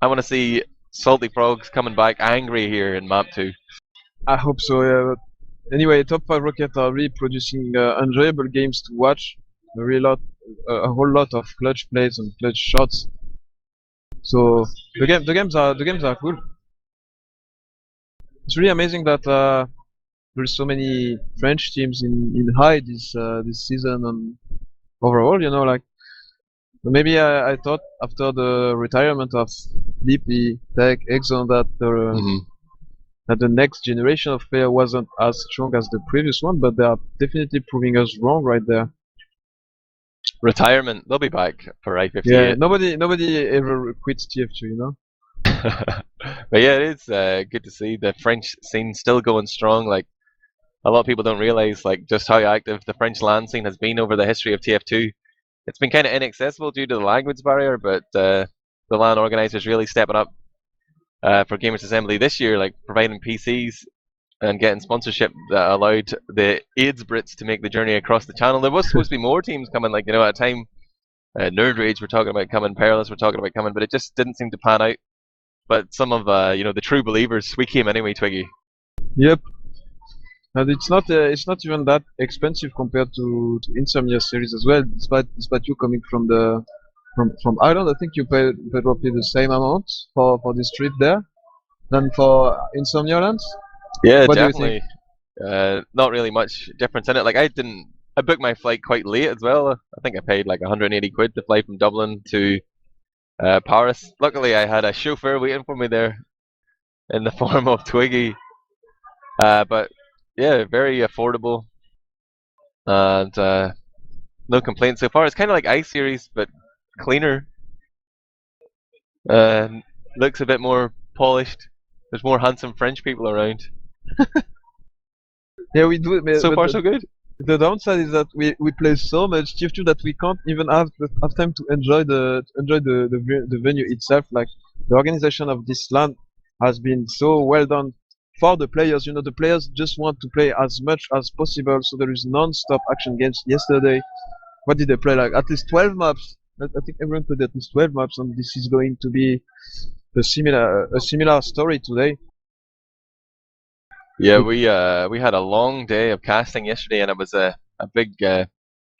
I want to see Salty Frogs coming back angry here in map 2. I hope so, yeah. But anyway, top 5 rockets are really producing enjoyable games to watch. A whole lot of clutch plays and clutch shots. So the games are cool. It's really amazing that there's so many French teams in high this season, and overall, you know, like maybe I thought after the retirement of Flippy, Tech, Exxon that the next generation of player wasn't as strong as the previous one, but they are definitely proving us wrong right there. Retirement, they'll be back for I-58. Yeah, nobody ever quits TF2, you know. But yeah, it is good to see the French scene still going strong. Like a lot of people don't realize like just how active the French LAN scene has been over the history of TF2. It's been kind of inaccessible due to the language barrier, but the LAN organizers really stepping up for Gamers Assembly this year, like providing PCs and getting sponsorship that allowed the AIDS Brits to make the journey across the channel. There was supposed to be more teams coming, like, you know, at a time, Nerd Rage were talking about coming, Perilous were talking about coming, but it just didn't seem to pan out. But some of you know, the true believers, we came anyway, Twiggy. Yep. And it's not even that expensive compared to Insomnia series as well. Despite you coming from Ireland, I think you paid roughly the same amount for this trip there than for Insomnia Lands. Yeah, What definitely. do you think? Not really much difference in it. Like I booked my flight quite late as well. I think I paid like 180 quid to fly from Dublin to Paris. Luckily, I had a chauffeur waiting for me there in the form of Twiggy. But yeah, very affordable and no complaints so far. It's kind of like Ice Series, but cleaner. Looks a bit more polished. There's more handsome French people around. Yeah, we do. So But far, so good. the downside is that we play so much TF2 that we can't even have time to enjoy the venue itself. Like the organization of this LAN has been so well done for the players. You know, the players just want to play as much as possible. So there is non-stop action games. Yesterday, what did they play? Like at least 12 maps. I think everyone played at least 12 maps, and this is going to be a similar story today. Yeah, we had a long day of casting yesterday, and it was a big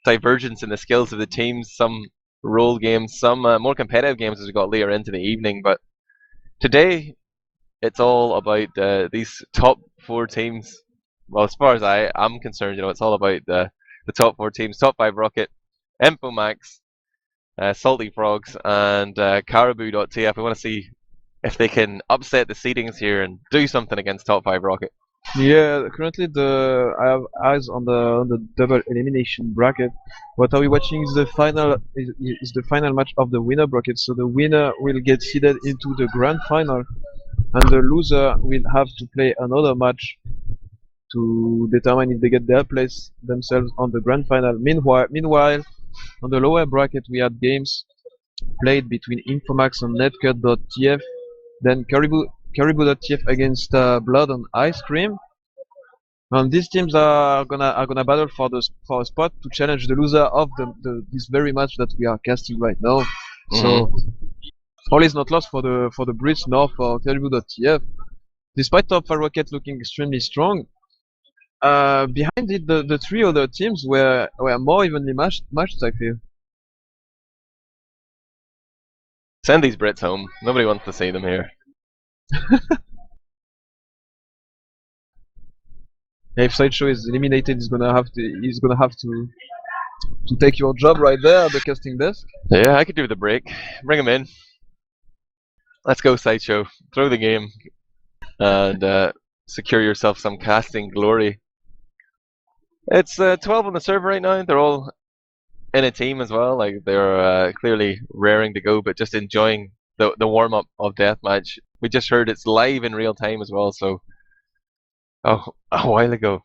divergence in the skills of the teams. Some role games, some more competitive games as we got later into the evening. But today, it's all about these top four teams. Well, as far as I'm concerned, it's all about the top four teams: top five Rocket, Infomax, Salty Frogs, and Caribou.tf. We want to see if they can upset the seedings here and do something against top five Rocket. Yeah, currently I have eyes on the double elimination bracket. What are we watching is the final match of the winner bracket. So the winner will get seeded into the grand final, and the loser will have to play another match to determine if they get their place themselves on the grand final. Meanwhile, on the lower bracket we had games played between Infomax and Netcut.tf, then Caribou.tf against Blood and Ice Cream. And these teams are gonna battle for a spot to challenge the loser of this very match that we are casting right now. So all is not lost for the Brits nor for Caribou.tf. Despite Top 5 Rocket looking extremely strong, behind it the three other teams were more evenly matched I feel. Send these Brits home. Nobody wants to see them here. If Sideshow is eliminated, he's gonna have to take your job right there at the casting desk. Yeah, I could do the break. Bring him in. Let's go, Sideshow. Throw the game and secure yourself some casting glory. It's 12 on the server right now. They're all in a team as well. Like they're clearly raring to go, but just enjoying the warm up of deathmatch. We just heard it's live in real time as well. So, a while ago.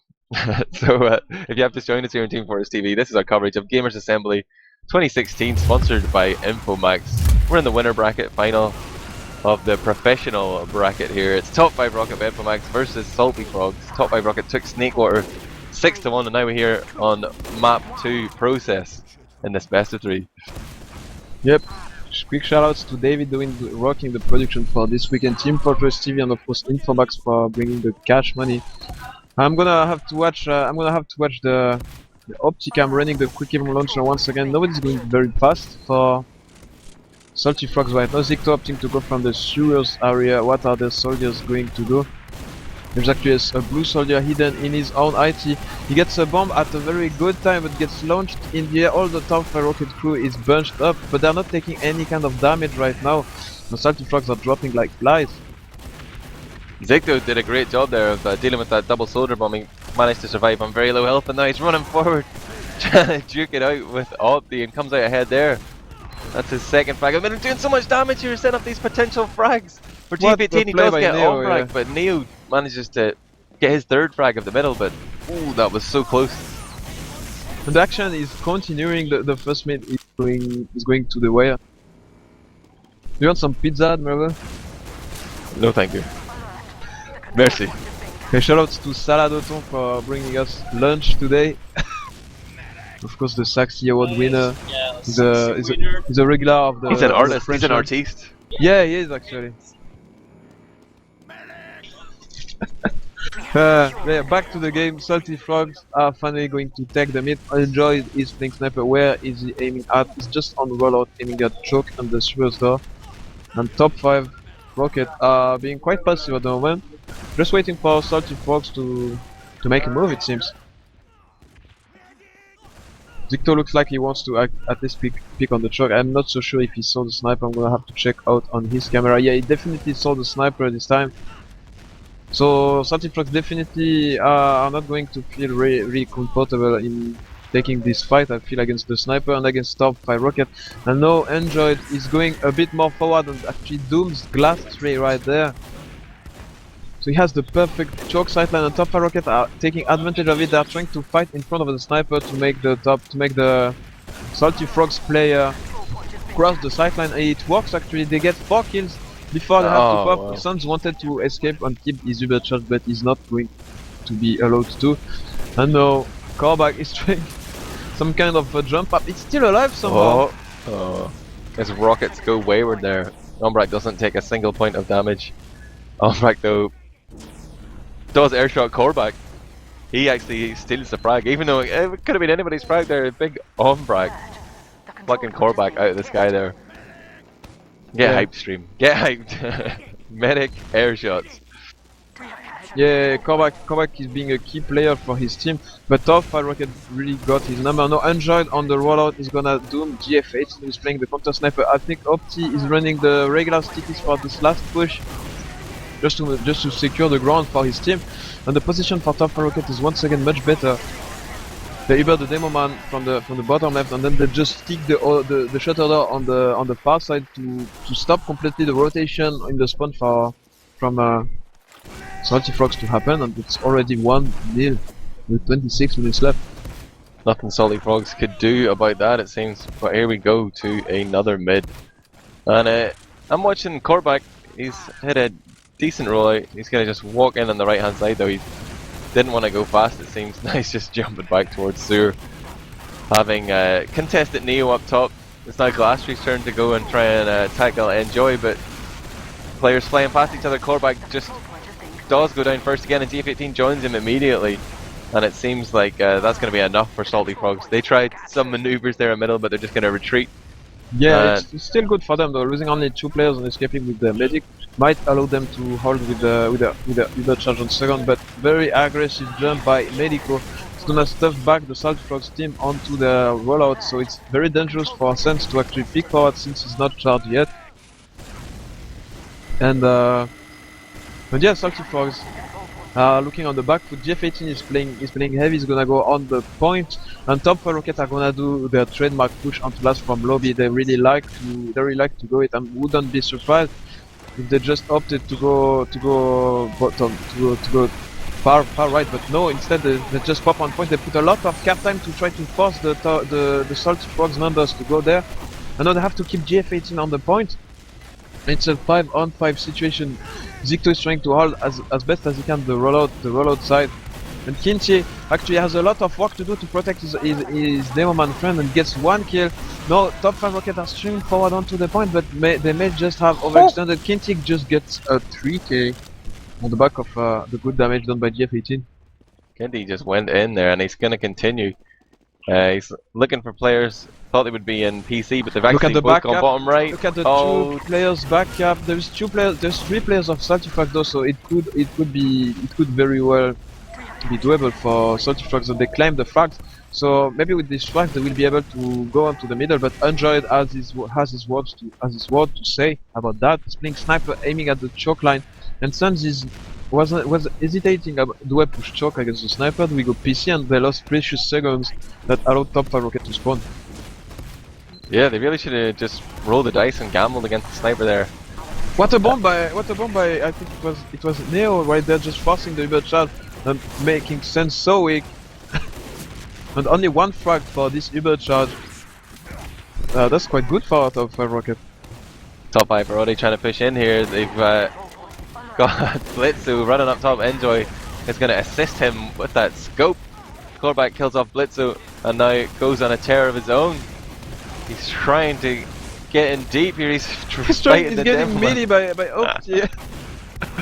So if you have to join us here on Team Fortress TV, this is our coverage of Gamers Assembly 2016, sponsored by Infomax. We're in the winner bracket final of the professional bracket here. It's top 5 Rocket by Infomax versus Salty Frogs. Top 5 Rocket took Snakewater 6-1, and now we're here on map 2 Process in this best of 3. Yep. Quick shoutouts to DavidTheWin rocking the production for this weekend, Team Fortress TV, and of course Infomax for bringing the cash money. I'm gonna have to watch the Opticam running the quick event launcher once again. Nobody's going very fast for Salty Frogs right now. Zicto opting to go from the sewers area. What are the soldiers going to do? There's actually a blue soldier hidden in his own IT. He gets a bomb at a very good time, but gets launched in the air. All the top 5 rocket crew is bunched up, but they're not taking any kind of damage right now. The Salty Frogs are dropping like flies. Zicto did a great job there of dealing with that double soldier bomb. He managed to survive on very low health, and now he's running forward, trying to duke it out with Opti, and comes out ahead there. That's his second frag. I've been doing so much damage here, setting up these potential frags. For TP18, he does get all frag, but Neo manages to get his third frag of the middle, but ooh, that was so close. And the action is continuing. The first mate is going to the wire. Do you want some pizza, Admirable? No, thank you. Merci. Okay, shoutouts to Saladoton for bringing us lunch today. Of course, the Saxy Award winner. He's a regular of the. He's an artist. He's an artiste. Yeah, he is actually. Yeah, back to the game. Salty Frogs are finally going to take the mid. Enjoy his playing sniper. Where is he aiming at? He's just on rollout, aiming at choke and the superstar. And top 5 Rocket are being quite passive at the moment. Just waiting for Salty Frogs to make a move, it seems. Zicto looks like he wants to at least pick on the choke. I'm not so sure if he saw the sniper. I'm gonna have to check out on his camera. Yeah, he definitely saw the sniper this time. So Salty Frogs definitely are not going to feel really comfortable in taking this fight, I feel, against the sniper and against top 5 Rocket. And now Android is going a bit more forward and actually dooms glass tray right there. So he has the perfect choke sightline, and top 5 Rocket are taking advantage of it. They are trying to fight in front of the sniper to make the Salty Frogs player cross the sightline, and it works actually. They get 4 kills before they have to pop. Wow. Sons wanted to escape and keep his Uber charge, but he's not going to be allowed to. And now Corbac is trying some kind of a jump up. It's still alive somehow. His rockets go wayward there. Umbrak doesn't take a single point of damage. Umbrak though does airshot Corbac. He actually steals the frag, even though it could have been anybody's frag there. A big on frag. Fucking Corbac out of the sky there. Get Yeah. hyped, stream. Get hyped. Medic air shots. Yeah, Corbac is being a key player for his team, but top5 Rocket really got his number. No, Android on the rollout is gonna doom GF8, who is playing the counter sniper. I think Opti is running the regular stickies for this last push, just to secure the ground for his team. And the position for top5 Rocket is once again much better. They Uber the demo man from the bottom left, and then they just stick the shutter door on the far side to stop completely the rotation in the spawn from Salty Frogs to happen, and it's already 1-0 with 26 minutes left. Nothing Salty Frogs could do about that, it seems. But here we go to another mid. And I'm watching Corbac. He's hit a decent rollout. He's going to just walk in on the right hand side though. He didn't want to go fast, it seems. Now he's just jumping back towards Sewer. Having contested Neo up top. It's now Glastry's turn to go and try and tackle Enjoy, but players flying past each other. Corbac just does go down first again, and GF18 joins him immediately. And it seems like that's going to be enough for Salty Frogs. They tried some maneuvers there in the middle, but they're just going to retreat. Yeah, it's still good for them though. Losing only 2 players and escaping with the medic might allow them to hold with the charge on second, but very aggressive jump by Medico. It's gonna stuff back the Salty Frogs team onto the rollout, so it's very dangerous for Sense to actually pick forward since he's not charged yet. And yeah, Salty Frogs looking on the back foot. GF18 is playing heavy. He's gonna go on the point, and top5 Rocket are gonna do their trademark push onto last from lobby. They really like to go it, and wouldn't be surprised if they just opted to go bottom, to go far right. But no, instead they just pop on point. They put a lot of cap time to try to force the Salty Frogs members to go there. And now they have to keep GF18 on the point. It's a 5-on-5 situation. Zicto is trying to hold as best as he can the rollout side, and Kinchi actually has a lot of work to do to protect his demo man friend, and gets 1 kill. No, top5 Rocket are streaming forward onto the point, but they may just have overextended. Kinchi just gets a 3k on the back of the good damage done by GF18. Kenty just went in there, and he's going to continue. He's looking for players. Thought they would be in PC, but they've actually both gone bottom right. Look at the 2 players back cap. There's 3 players of Salty Frogs though, so it could very well be doable for Salty Frogs, and they claim the frags. So maybe with this frag they will be able to go onto the middle. But Android has his word to say about that. He's playing sniper, aiming at the choke line, and Suns was hesitating about, do I push choke against the sniper? Do we go PC? And they lost precious seconds that allowed top5 Rocket to spawn. Yeah, they really should have just rolled the dice and gambled against the sniper there. What a bomb by I think it was Neo right there, just forcing the Uber charge and making Sense so weak. And only 1 frag for this Uber charge. That's quite good for top5 Rocket. top5 are already trying to push in here. They've got Blitzu running up top. Enjoy is going to assist him with that scope. Corbac kills off Blitzu, and now goes on a tear of his own. He's trying to get in deep here. He's getting meaty by Opti.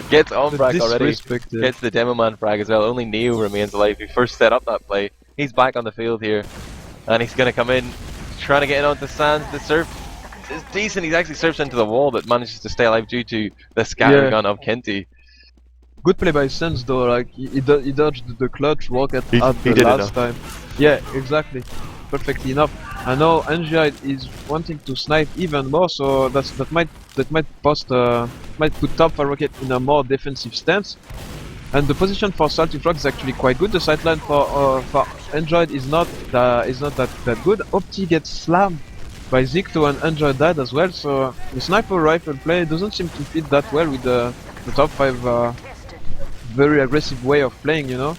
Gets on frag already. Gets the demo man frag as well. Only Neo remains alive. He first set up that play. He's back on the field here, and he's going to come in, trying to get in onto Sands. The surf is decent. He's actually surfs into the wall, but manages to stay alive due to the scattergun of Kenty. Good play by Sense though. Like he dodged the clutch rocket he the last time. Yeah, exactly. Perfectly enough. I know Angiad is wanting to snipe even more, so that might put top5 Rocket in a more defensive stance. And the position for Salty Frogs is actually quite good. The sideline for Android is not that good. Opti gets slammed by Zicto, and Android died as well. So the sniper rifle play doesn't seem to fit that well with the top5 very aggressive way of playing, you know.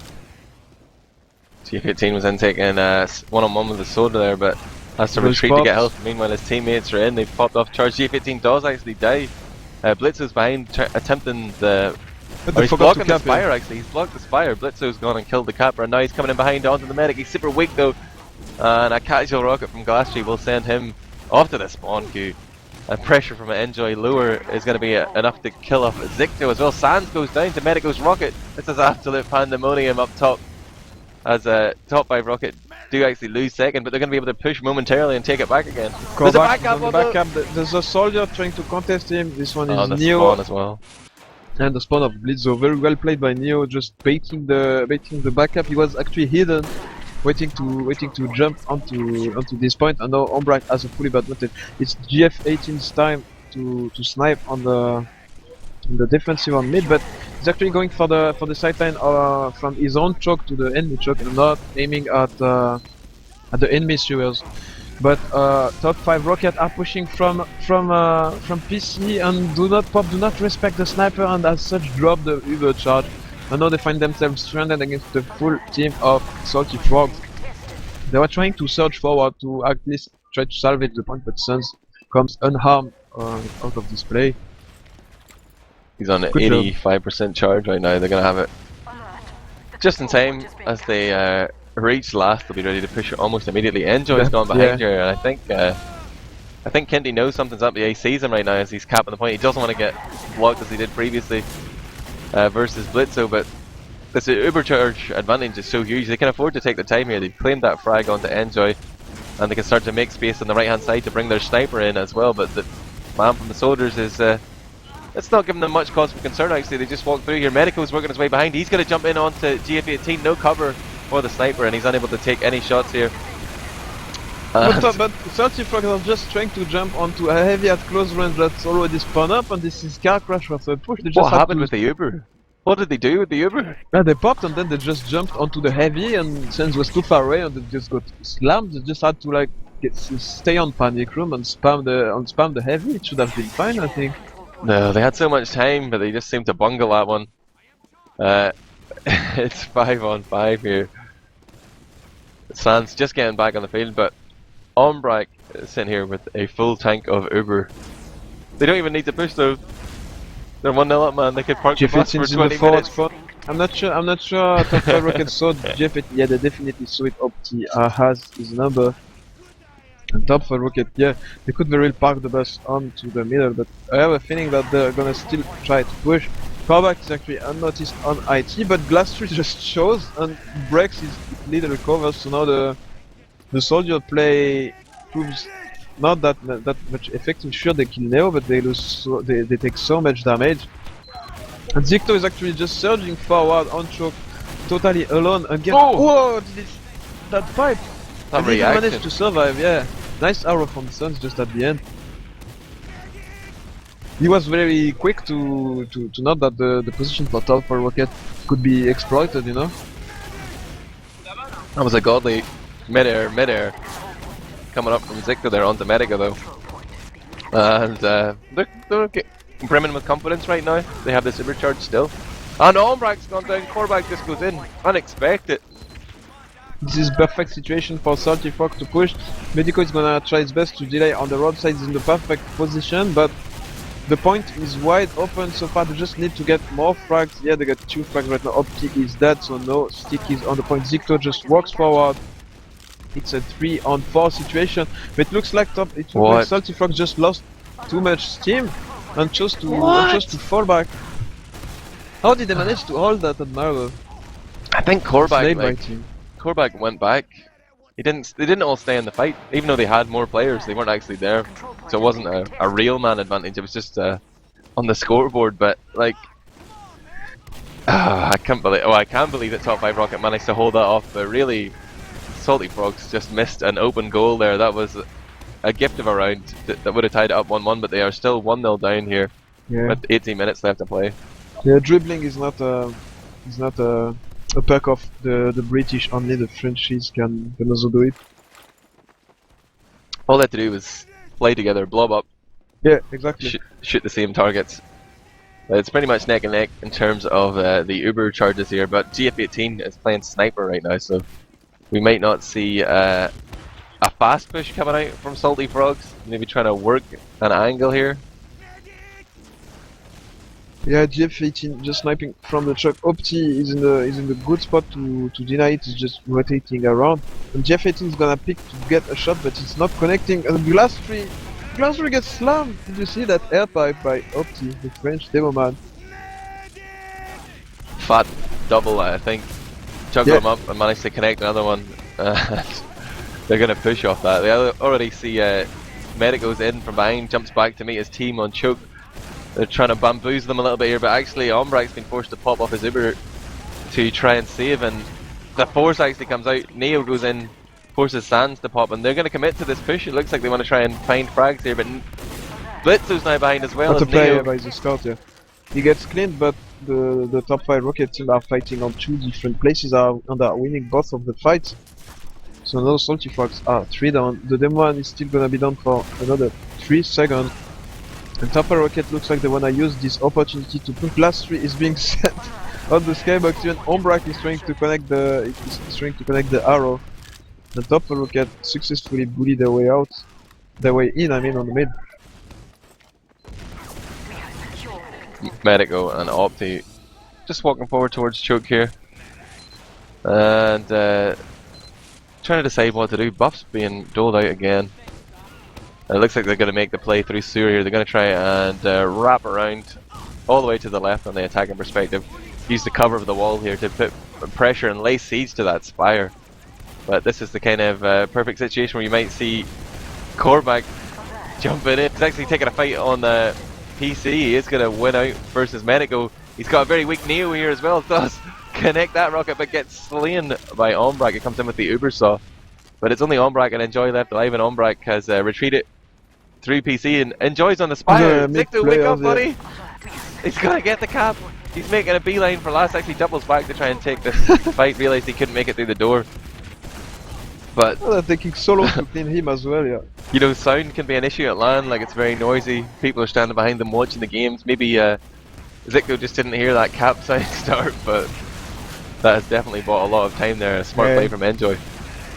GF18 was then taking one-on-one with the Soda there, but has to retreat to get help. Meanwhile, his teammates are in. They've popped off charge. GF18 does actually die. Blitzo's behind, attempting the. He's blocking the Spire actually. He's blocked the Spire. Blitzo's gone and killed the Capper, and now he's coming in behind onto the medic. He's super weak though, and a casual rocket from Glastry will send him off to the spawn queue. pressure from an Enjoy lower is going to be enough to kill off Zicto as well. Sands goes down to Medico's Rocket. This is absolute pandemonium up top, as top 5 Rocket do actually lose second, but they're going to be able to push momentarily and take it back again. There's a backup. There's a soldier trying to contest him. This one is the Neo. spawn as well. And the spawn of Blitzo, very well played by Neo, just baiting the backup. He was actually hidden, waiting to jump onto this point, and now Corbac has a fully advantage. It's GF18's time to snipe on the defensive on mid, but he's actually going for the sideline from his own choke to the enemy choke and not aiming at the enemy sewers. But top 5 Rocket are pushing from PC and do not respect the sniper, and as such drop the Uber charge. And now they find themselves stranded against the full team of Salty Frogs. They were trying to surge forward to at least try to salvage the point, but Suns comes unharmed out of this play. He's on an 85% charge right now. They're going to have it just in time as they reach last. They'll be ready to push it almost immediately. Enjoy's gone behind here, and I think Kenty knows something's up. He sees him right now as he's capping the point. He doesn't want to get blocked as he did previously versus Blitzo, but this Ubercharge advantage is so huge. They can afford to take the time here. They've claimed that frag onto Enjoy, and they can start to make space on the right hand side to bring their sniper in as well. But the man from the soldiers is it's not giving them much cause for concern. Actually, they just walked through here. Medico's working his way behind. He's going to jump in onto GF18. No cover for the sniper, and he's unable to take any shots here. But Salty Frogs are just trying to jump onto a heavy at close range that's already spawned up, and this is car crash for third push. They just what happened with the Uber? What did they do with the Uber? Yeah, they popped and then they just jumped onto the heavy, and since it was too far away and they just got slammed, they just had to like stay on panic room and spam the heavy. It should have been fine, I think. No, they had so much time, but they just seemed to bungle that one. It's 5 on 5 here. Sans just getting back on the field, but Corbac is sitting here with a full tank of Uber. They don't even need to push though. They're 1-0 up, man. They could park the bus for 20 minutes. I'm not sure top 5 Rocket saw Jeff. Yeah, they definitely saw it. Opti has his number. And top 5 Rocket, yeah, they could very well park the bus onto the middle, but I have a feeling that they're gonna still try to push. Corbac is actually unnoticed on IT, but Glass3 just shows and breaks his little cover, so now the soldier play proves not that much effective. Sure, they kill Neo, but they lose they take so much damage. And Zicto is actually just surging forward on choke, totally alone again. Whoa! That pipe! And he managed to survive, yeah. Nice arrow from Suns just at the end. He was very quick to note that the position for top 5 Rocket could be exploited, you know? That was a godly mid-air coming up from Zicto there onto Medica though. And they're brimming with confidence right now. They have this supercharge still. And Corbrac's gone down. Corbac just goes in. Unexpected. This is perfect situation for Salty Frog to push. Medico is gonna try his best to delay on the roadside. He's in the perfect position, but the point is wide open so far. They just need to get more frags. Yeah, they got 2 frags right now. Opti is dead, so no stick is on the point. Zicto just walks forward. It's a 3-on-4 situation, but it looks like Salty Frog just lost too much steam and chose to fall back. How did they manage to hold that Admirable? I think Corbac went back. They didn't all stay in the fight, even though they had more players. They weren't actually there, so it wasn't a real man advantage. It was just on the scoreboard. But like, I can't believe that top 5 Rocket managed to hold that off. But really, Salty Frogs just missed an open goal there. That was a gift of a round that would have tied it up 1-1. But they are still 1-0 down here with 18 minutes left to play. Yeah, dribbling is not a perk of the British. Only the Frenchies can also do it. All they had to do was play together, blob up. Yeah, exactly. Shoot the same targets. It's pretty much neck and neck in terms of the Uber charges here, but GF18 is playing sniper right now, so we might not see a fast push coming out from Salty Frogs. Maybe trying to work an angle here. Yeah, GF18 just sniping from the truck. Opti is in the good spot to deny it. He's just rotating around, and GF18 is gonna pick to get a shot, but it's not connecting. And Glass3 Glassry gets slammed! Did you see that air pipe by Opti, the French demo man? Fat double, I think. Juggle Yeah. them up and manage to connect another one. They're going to push off that. They already see Medic goes in from behind, jumps back to meet his team on choke. They're trying to bamboozle them a little bit here, but actually Ombrac's been forced to pop off his Uber to try and save, and the force actually comes out. Neo goes in, forces Sands to pop, and they're going to commit to this push. It looks like they want to try and find frags here, but Blitzo's now behind as well. What a As play Neo. by the scout, yeah. He gets cleaned, but the top 5 Rocket team are fighting on 2 different places and are winning both of the fights. So now Salty Fox are 3 down. The demo one is still gonna be down for another 3 seconds. And top 5 Rocket looks like they wanna use this opportunity to push. Last 3 is being sent on the skybox. Even Ombrac is trying to connect the arrow. The top 5 Rocket successfully bully their way out. Their way in, I mean, on the mid. Medico and Opti just walking forward towards choke here, and trying to decide what to do. Buffs being doled out again. It looks like they're going to make the play through sewer here. They're going to try and wrap around all the way to the left on the attacking perspective. Use the cover of the wall here to put pressure and lay siege to that spire. But this is the kind of perfect situation where you might see Corbac jumping in. He's actually taking a fight on the PC. He is going to win out versus Medico. He's got a very weak Neo here as well. Does connect that rocket but gets slain by Ombrac. It comes in with the Uber Saw. But it's only Ombrac and Enjoy left alive, and Ombrac has retreated through PC and Enjoy's on the spire. Zicto, wake up, buddy! He's going to get the cap. He's making a beeline for last. Actually doubles back to try and take this fight. Realised he couldn't make it through the door. But oh, they're taking so long to clean him as well, yeah. You know, sound can be an issue at LAN, like it's very noisy. People are standing behind them watching the games. Maybe Zicto just didn't hear that cap sound start, but that has definitely bought a lot of time there. A smart play from Enjoy.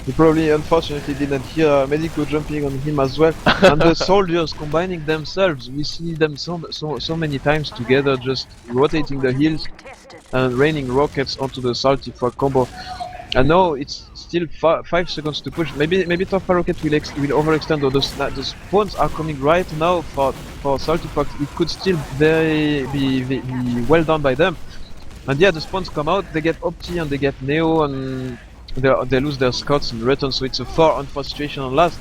He probably, unfortunately, didn't hear Medico jumping on him as well. And the soldiers combining themselves. We see them so many times together, just rotating the heals and raining rockets onto the Salty Frog combo. And now it's still 5 seconds to push. Maybe top 5 Rocket will overextend, or the spawns are coming right now for Salty Fox. It could still be well done by them. And yeah, the spawns come out, they get Opti and they get Neo, and they lose their scouts in return, so it's a 4-on-4 situation on last.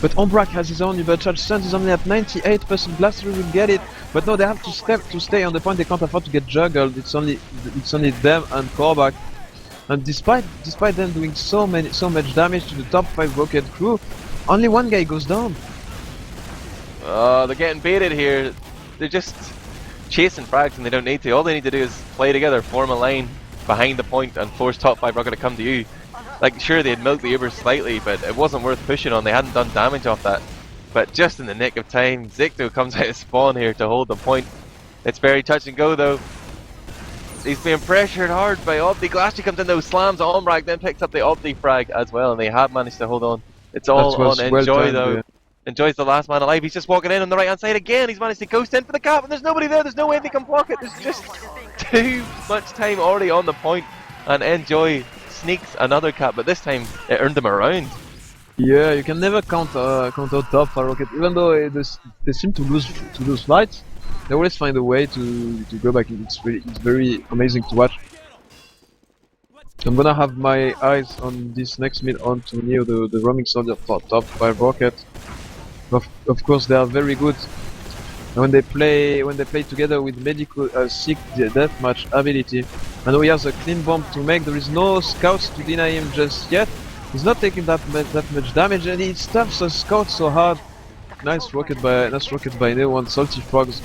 But Ombrac has his own Uber charge. Sands is only at 98%. Blaster will get it, but no, they have to stay on the point. They can't afford to get juggled. It's only them and Corbac. And despite them doing so much damage to the top 5 Rocket crew, only one guy goes down. They're getting baited here. They're just chasing frags and they don't need to. All they need to do is play together, form a line behind the point and force top 5 Rocket to come to you. Like, sure, they had milked the Uber slightly, but it wasn't worth pushing on. They hadn't done damage off that. But just in the nick of time, Zicto comes out of spawn here to hold the point. It's very touch and go though. He's being pressured hard by Opti. Glassy comes in though, slams Ombrac, then picks up the Opti frag as well, and they have managed to hold on. It's all on Enjoy though. Yeah. Enjoy's the last man alive. He's just walking in on the right hand side again. He's managed to ghost in for the cap, and there's nobody there. There's no way they can block it. There's just too much time already on the point, and Enjoy sneaks another cap, but this time it earned them a round. Yeah, you can never count out top 5 Rocket, even though they seem to lose fights. They always find a way to go back. It's very amazing to watch. I'm gonna have my eyes on this next mid on to Neo, the roaming soldier for top 5 Rocket. Of course, they are very good. And when they play together with Medical Sick deathmatch ability, and he has a clean bomb to make. There is no scouts to deny him just yet. He's not taking that much damage, and he stuffs a scout so hard. Nice rocket by Neo, and Salty Frogs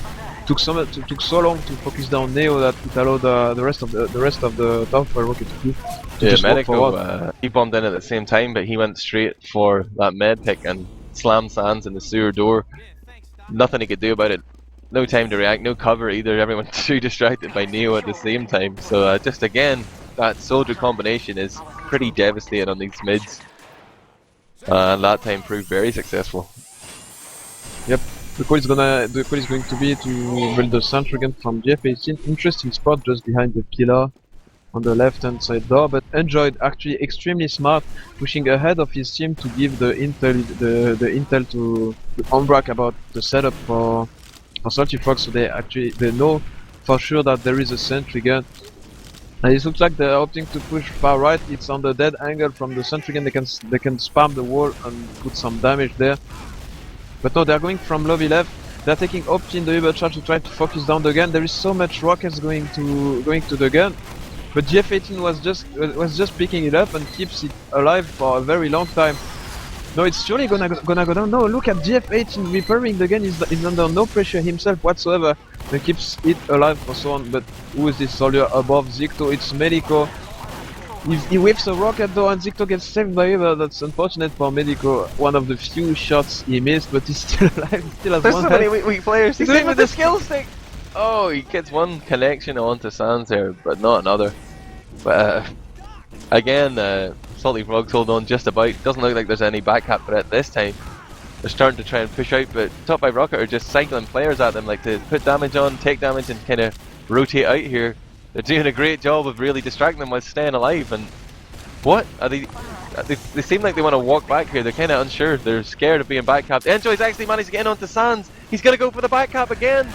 took so long to focus down Neo that it allowed the rest of the top 5 Rocket to just Medico, he bombed in at the same time, but he went straight for that med pick and slammed Sands in the sewer door. Nothing he could do about it. No time to react, no cover either. Everyone too distracted by Neo at the same time. So just again, that soldier combination is pretty devastating on these mids, and that time proved very successful. Yep. The call is going to be to build the center again from GF. It's an interesting spot just behind the pillar. left hand side door, but Enjoyed actually extremely smart, pushing ahead of his team to give the intel to Corbac about the setup for Salty Frog, so they know for sure that there is a sentry gun. And it looks like they're opting to push far right. It's on the dead angle from the sentry gun. They can spam the wall and put some damage there. But no, they're going from lobby left. They're taking Opti in the Uber charge to try to focus down the gun. There is so much rockets going to the gun. But GF18 was just picking it up and keeps it alive for a very long time. No, it's surely gonna go down. No, look at GF18 repairing the gun. He's under no pressure himself whatsoever. He keeps it alive for so on. But who is this soldier above Zicto? It's Medico. He whips a rocket though, and Zicto gets saved by Uber. That's unfortunate for Medico. One of the few shots he missed, but he's still alive. He still has There's one so health. many weak players. He's Doing with the skill stick. Oh, he gets one connection onto Sands there, but not another. But again, Salty Frog's hold on just about. Doesn't look like there's any backup threat this time. They're starting to try and push out, but top5 Rocket are just cycling players at them, like to put damage on, take damage, and kind of rotate out here. They're doing a great job of really distracting them while staying alive. And what are they? They seem like they want to walk back here. They're kind of unsure. They're scared of being backcapped. Enjoy's actually managed to get in onto Sands. He's gonna go for the backcap again.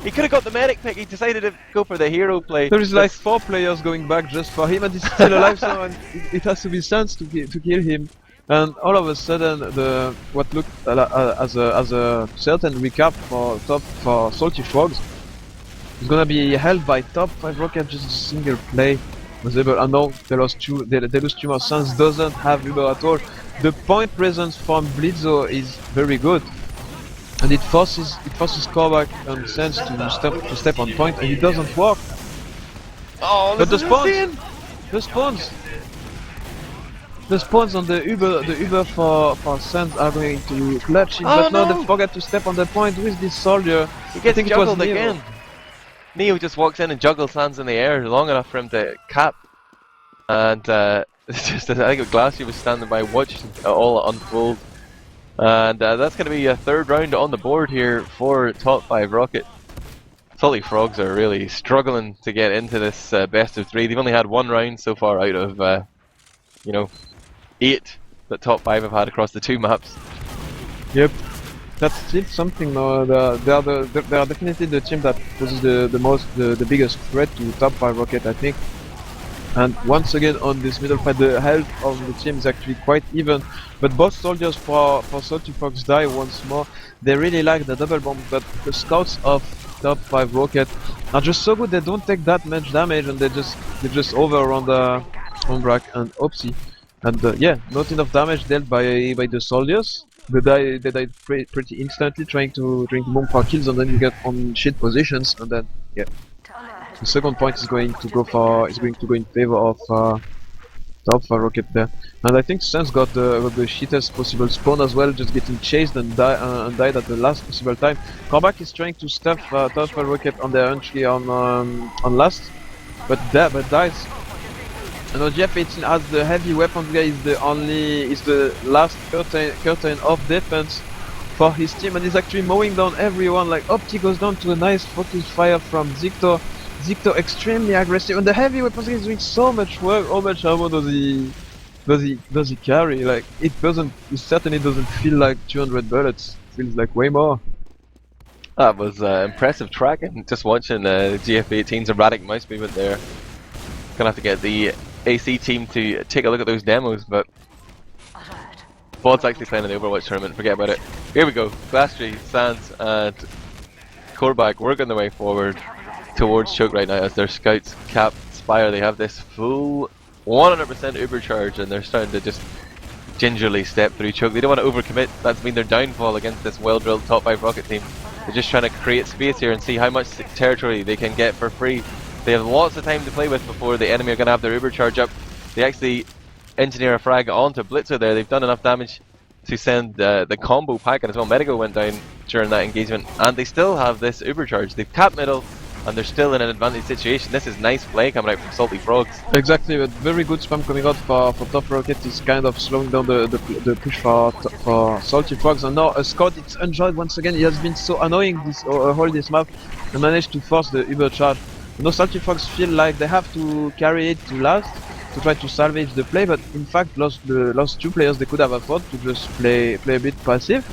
He could have got the medic pick. He decided to go for the hero play. There is like 4 players going back just for him, and he's still alive. So and it has to be Sans to kill him. And all of a sudden, what looked as a certain recap for Salty Frogs is gonna be held by top5 Rocket. Just a single play was able. And no, they lose 2 more. Sans doesn't have Uber at all. The point presence from Blitzo is very good. And it forces Corbac and Sans to step on point, and it doesn't work. Oh, but the spawns on the Uber for Sans are going to clutch it, but no, they forget to step on the point with this soldier. He gets juggled again. Neo just walks in and juggles Sans in the air long enough for him to cap. And it's just, I think Glassy was standing by watching it all unfold. And that's going to be a 3rd round on the board here for top5 Rocket. Salty Frogs are really struggling to get into this best of 3. They've only had 1 round so far out of, 8 that top5 have had across the 2 maps. Yep, that's still something. No, they are definitely the team that poses the biggest threat to top5 Rocket, I think. And once again on this middle fight, the health of the team is actually quite even. But both soldiers for Salty Frogs die once more. They really like the double bomb, but the scouts of top5 Rocket are just so good. They don't take that much damage, and they just overrun the Corbac and Opsi. And yeah, not enough damage dealt by the soldiers. They died pretty instantly, trying to bomb for kills, and then you get on shit positions, and then yeah. The second point is going to go in favor of top5 Rocket there, and I think Sans got the shittest possible spawn as well, just getting chased and died at the last possible time. Corbac is trying to stuff top5 Rocket on their entry on last, but dies. And GF18 has the heavy weapons guy, is the last curtain of defense for his team, and he's actually mowing down everyone. Like Opti goes down to a nice focus fire from Zicto. Zicto extremely aggressive, and the heavy weapons is doing so much work. How much ammo does he carry? Like it certainly doesn't feel like 200 bullets. It feels like way more. That was impressive tracking. Just watching GF18's erratic mouse movement there. Gonna have to get the AC team to take a look at those demos, but Bod's actually playing in the Overwatch tournament. Forget about it. Here we go. Glassy, Sans, and Corbac working their way forward towards Choke right now as their scouts cap Spire. They have this full 100% Uber charge, and they're starting to just gingerly step through Choke. They don't want to overcommit. That's been their downfall against this well-drilled top5 Rocket team. They're just trying to create space here and see how much territory they can get for free. They have lots of time to play with before the enemy are going to have their Uber charge up. They actually engineer a frag onto Blitzer there. They've done enough damage to send the combo packing as well. Medigo went down during that engagement, and they still have this Uber charge. They've capped middle, and they're still in an advantage situation. This is nice play coming out from Salty Frogs. Exactly, but very good spam coming out for top Rocket is kind of slowing down the push for Salty Frogs. And now a scout, it's Untitled once again. He has been so annoying this whole map and managed to force the Uber charge. You know, Salty Fox feel like they have to carry it to last to try to salvage the play, but in fact, the last two players they could have afforded to just play a bit passive.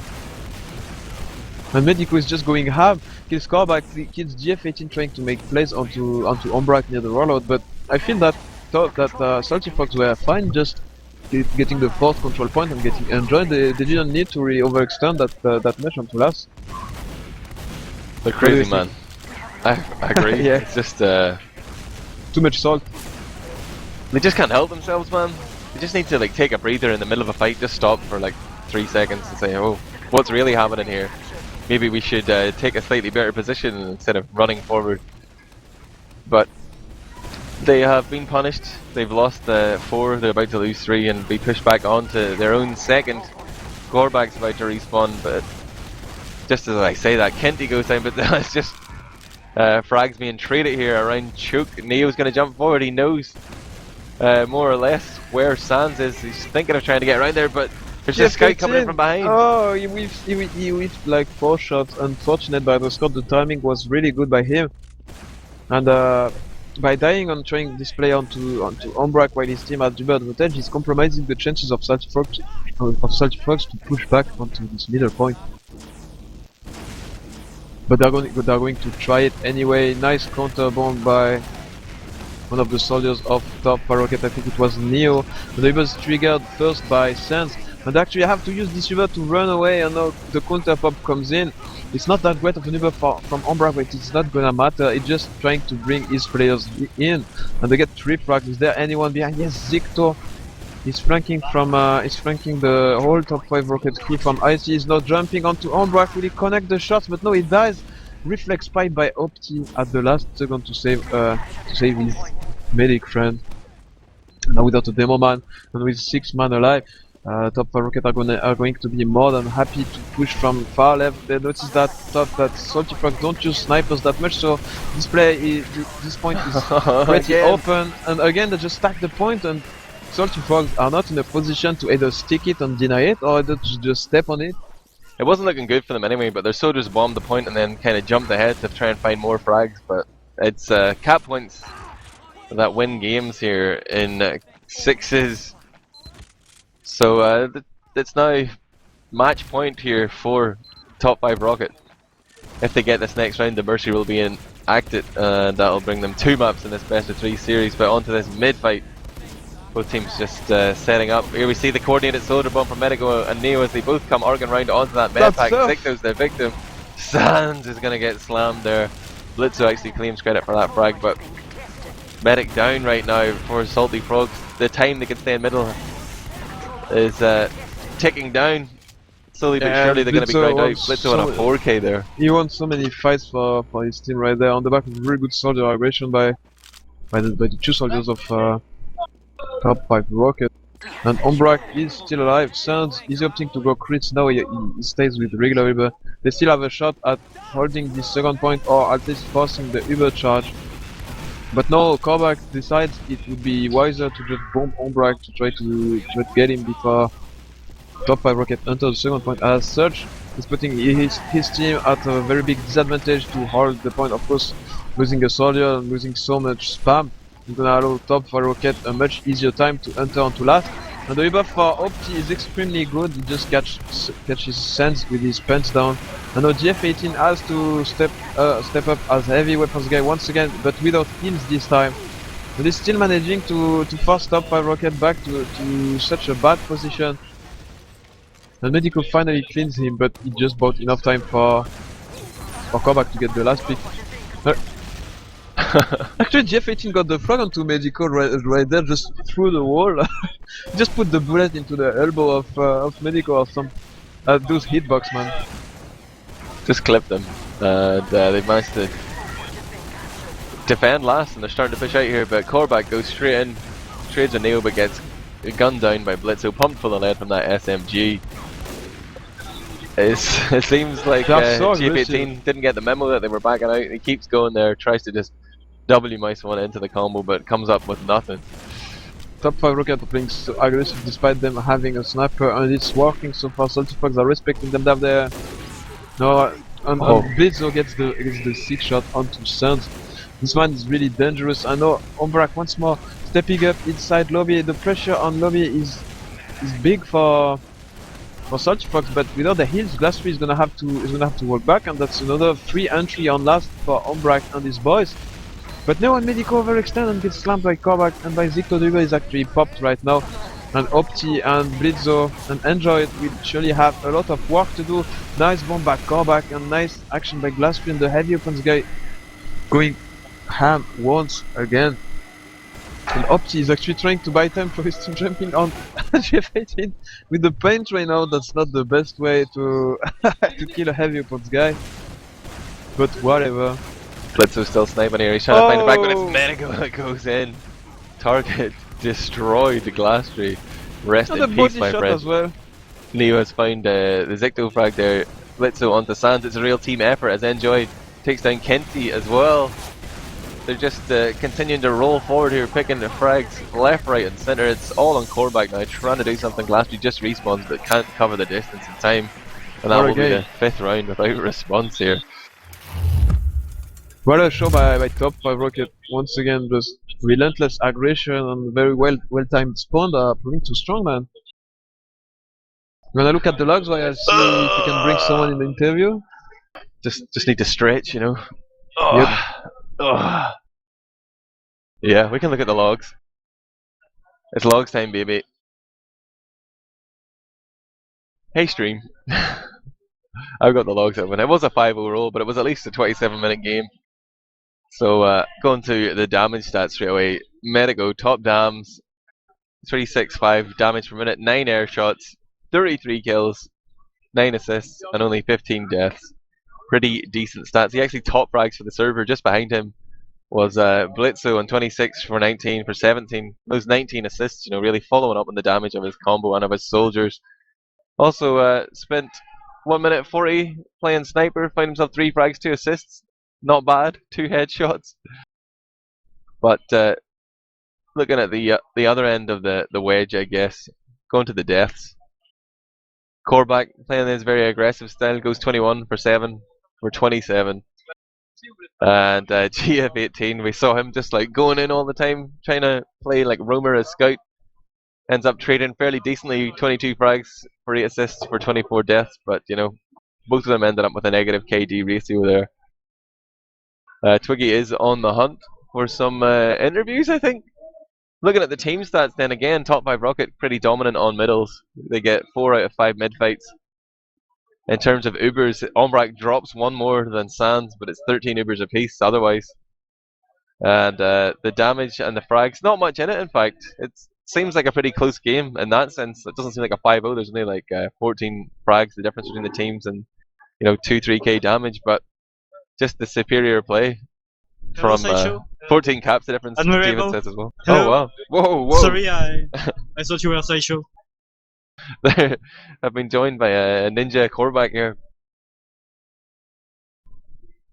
And Medico is just going ham, kills Corbac, kills GF18 trying to make plays onto Umbrak near the rollout, but I feel that Salty Fox were fine just getting the fourth control point and getting enjoyed. They didn't need to really overextend that match onto last. They're crazy, man. I agree. Yeah. It's just Too much salt. they just can't help themselves, man. They just need to like take a breather in the middle of a fight, just stop for like 3 seconds and say, oh, what's really happening here? Maybe we should take a slightly better position instead of running forward. But they have been punished. They've lost 4, they're about to lose 3 and be pushed back onto their own second. Gorbac's about to respawn, but just as I say that, Kenty goes down, but that's just frags being traded here around Choke. Neo's going to jump forward, he knows more or less where Sans is. He's thinking of trying to get around there, but there's a scout coming in from behind. Oh, he whiffed like 4 shots. Unfortunate by the scout, the timing was really good by him. And by dying on trying this play onto Umbrak while his team has double advantage, he's compromising the chances of Salty Fox to push back onto this middle point. But they're going to try it anyway. Nice counter bomb by one of the soldiers of top5 Rocket. I think it was Neo. The Uber is triggered first by Sans. And actually I have to use this Uber to run away, and now the counter pop comes in. It's not that great of an Uber from Umbra, but it's not gonna matter. It's just trying to bring his players in, and they get 3 frags. Is there anyone behind? Yes, Zictor. He's flanking the whole top5 Rocket crew from IC. He's now jumping onto Umbra. Will he connect the shots? But no, he dies. Reflex spike by Opti at the last second to save his medic friend. Now without a demo man and with 6 man alive, top5 Rocket are going to be more than happy to push from far left. They notice that Salty Fox don't use snipers that much, so this point is pretty open. And again, they just stack the point, and Salty Fox are not in a position to either stick it and deny it, or either to just step on it. It wasn't looking good for them anyway, but their soldiers bombed the point and then kind of jumped ahead to try and find more frags. But it's cap points that win games here in 6s. So it's now match point here for top5 Rocket. If they get this next round, the Mercy will be enacted, and that'll bring them 2 maps in this best of 3 series. But onto this mid fight, both teams just setting up. Here we see the coordinated soldier bomb from Medico and Neo as they both come arcing round onto that med pack. Zicto's the victim. Sans is going to get slammed there. Blitzo actually claims credit for that frag, but Medic down right now for Salty Frogs. The time they can stay in middle is ticking down. Slowly but surely they're going to be ground out. Blitzo on a 4K there. He won so many fights for his team right there. On the back of really good soldier aggression by the 2 soldiers of top5 Rocket. And Umbrak is still alive. Sans is opting to go crits now. He stays with regular Uber. They still have a shot at holding this second point, or at least forcing the Uber charge. But no, Corbac decides it would be wiser to just bomb Umbrak to try to get him before top5 Rocket enters the second point. As such, he's putting his team at a very big disadvantage to hold the point. Of course, losing a soldier and losing so much spam is gonna allow top5 Rocket a much easier time to enter onto last. And the buff for Opti is extremely good. He just catches Sans with his pants down. And now GF18 has to step up as heavy weapons guy once again, but without heals this time. But he's still managing to force top5 Rocket back to such a bad position. And Medico finally cleans him, but he just bought enough time for Corbac to get the last pick. Actually, GF18 got the frag onto Medico right there, just through the wall. Just put the bullet into the elbow of Medico or some. Those hitbox, man. Just clipped them. They managed to defend last, and they're starting to push out here. But Corbac goes straight in, trades a nail, but gets gunned down by Blitzo, pumped full of lead from that SMG. It seems like GF18 didn't get the memo that they were backing out. He keeps going there, tries to just W mouse one into the combo, but comes up with nothing. Top5 Rocket are playing so aggressive despite them having a sniper, and it's working so far. Salty Fox are respecting them down there. No, and Blitzo gets the 6 shot onto Sans. This man is really dangerous. I know Umbrak once more stepping up inside lobby. The pressure on lobby is big for Salty Fox, but without the heals, Glass is gonna have to work back, and that's another free entry on last for Umbrak and his boys. But now when Medico overextend and gets slammed by Corbac and by Zicto, Dugo is actually popped right now. And Opti and Blitzo and Android will surely have a lot of work to do. Nice bomb by Corbac and nice action by Glasscreen, the heavy opens guy going ham once again. And Opti is actually trying to buy time for his team jumping on GF18 with the paint right now. That's not the best way to to kill a heavy opponent's guy. But whatever. Blitzo's still sniping here. He's trying to find a back, but it's Medico that goes in. Target destroyed the glass tree. Rest And a in peace, body my shot friend. as well. Neo has found the Zicto frag there. Blitzo onto Sands. It's a real team effort as Enjoy takes down Kenty as well. They're just continuing to roll forward here, picking the frags left, right, and center. It's all on Corbac now, trying to do something. Glassy just respawns, but can't cover the distance in time. And that will be the 5th round without response here. What a show by top5 Rocket. Once again, just relentless aggression and very well timed spawn are proving too strong, man. I'm gonna look at the logs while I see if we can bring someone in the interview. Just need to stretch, you know. Yep. Yeah, we can look at the logs. It's logs time, baby. Hey, stream. I've got the logs open. It was a 5-0 roll, but it was at least a 27-minute game. So going to the damage stats straight away. Medico, top dams, 365 damage per minute, 9 air shots, 33 kills, 9 assists, and only 15 deaths. Pretty decent stats. He actually top frags for the server. Just behind him was Blitzo on 26 for 19 for 17. Those 19 assists, you know, really following up on the damage of his combo and of his soldiers. Also spent 1 minute 40 playing sniper, found himself 3 frags, 2 assists. Not bad, 2 headshots. But looking at the other end of the wedge, I guess, going to the deaths. Corbac playing his very aggressive style, goes 21 for 7 for 27. And GF18, we saw him just like going in all the time, trying to play like roamer as scout. Ends up trading fairly decently, 22 frags for 8 assists for 24 deaths, but you know, both of them ended up with a negative KD ratio there. Twiggy is on the hunt for some interviews, I think. Looking at the team stats then again, top5 Rocket pretty dominant on middles. They get 4 out of 5 mid fights. In terms of Ubers, Umbrak drops 1 more than Sands, but it's 13 Ubers apiece otherwise. And the damage and the frags, not much in it in fact. It seems like a pretty close game in that sense. It doesn't seem like a 5-0, there's only like 14 frags, the difference between the teams, and you know, 2-3k damage, but just the superior play from 14 caps, the difference. Admirable. David says as well. Hello. Oh wow! Whoa! Sorry, I thought you were Sideshow. I've been joined by a ninja Corbac here.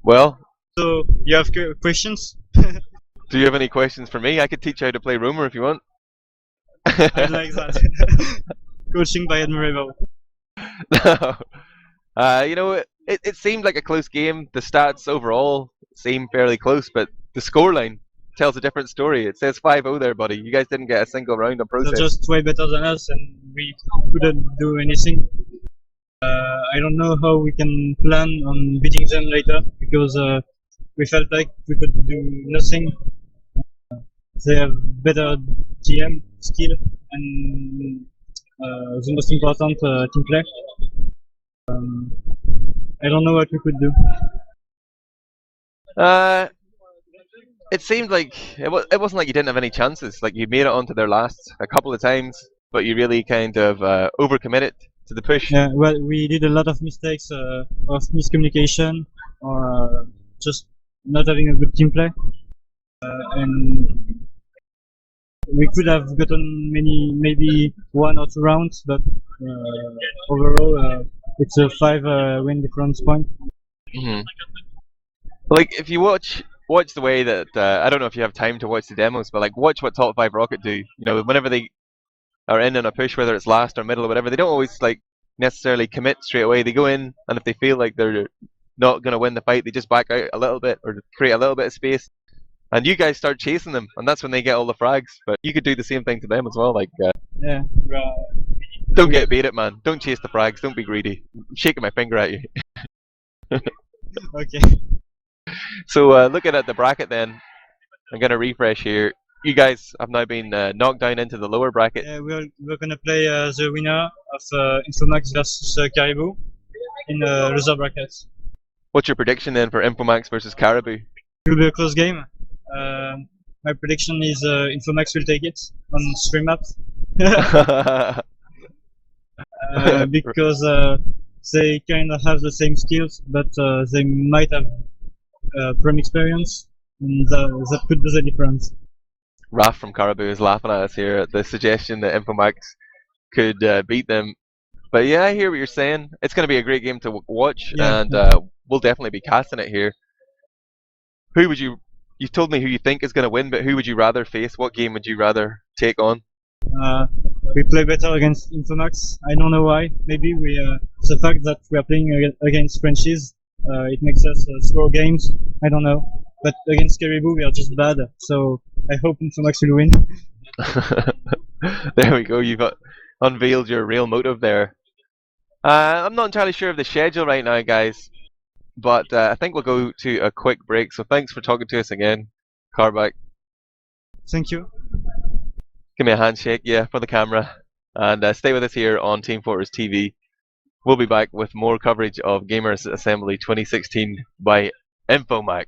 Well, So you have questions? do you have any questions for me? I could teach you how to play roamer if you want. I'd like that. Coaching by Admirable. No. You know, it seemed like a close game. The stats overall seem fairly close, but the scoreline tells a different story. It says 5-0 there, buddy. You guys didn't get a single round of They're process. just way better than us, and we couldn't do anything. I don't know how we can plan on beating them later, because we felt like we could do nothing. They have better GM skill and the most important team play. I don't know what we could do. It seemed like it wasn't like you didn't have any chances. Like you made it onto their last a couple of times, but you really kind of overcommitted to the push. Yeah, well, we did a lot of mistakes of miscommunication or just not having a good team play, and we could have gotten maybe 1 or 2 rounds, but overall it's a 5 win difference point. Mm-hmm. Like if you watch the way that I don't know if you have time to watch the demos, but like watch what top5 Rocket do. You know, whenever they are in on a push, whether it's last or middle or whatever, they don't always like necessarily commit straight away. They go in, and if they feel like they're not going to win the fight, they just back out a little bit or create a little bit of space. And you guys start chasing them, and that's when they get all the frags. But you could do the same thing to them as well. Like, Yeah. don't get baited, man. Don't chase the frags. Don't be greedy. I'm shaking my finger at you. Okay. So looking at the bracket, then I'm gonna refresh here. You guys have now been knocked down into the lower bracket. Yeah, we're gonna play the winner of Infomax versus Caribou in loser brackets. What's your prediction then for Infomax versus Caribou? It will be a close game. My prediction is Infomax will take it on stream maps. Because they kind of have the same skills, but they might have prem experience, and that could be the difference. Raf from Caribou is laughing at us here at the suggestion that Infomax could beat them. But yeah, I hear what you're saying. It's going to be a great game to watch, Yeah. and we'll definitely be casting it here. Who would you? You've told me who you think is going to win, but who would you rather face? What game would you rather take on? We play better against Infomax. I don't know why. Maybe the fact that we are playing against Frenchies, it makes us score games. I don't know. But against Caribou, we are just bad. So I hope Infomax will win. There we go. You've unveiled your real motive there. I'm not entirely sure of the schedule right now, guys, but I think we'll go to a quick break. So thanks for talking to us again, Corbac. Thank you. Give me a handshake, yeah, for the camera. And stay with us here on Team Fortress TV. We'll be back with more coverage of Gamers Assembly 2016 by Infomax.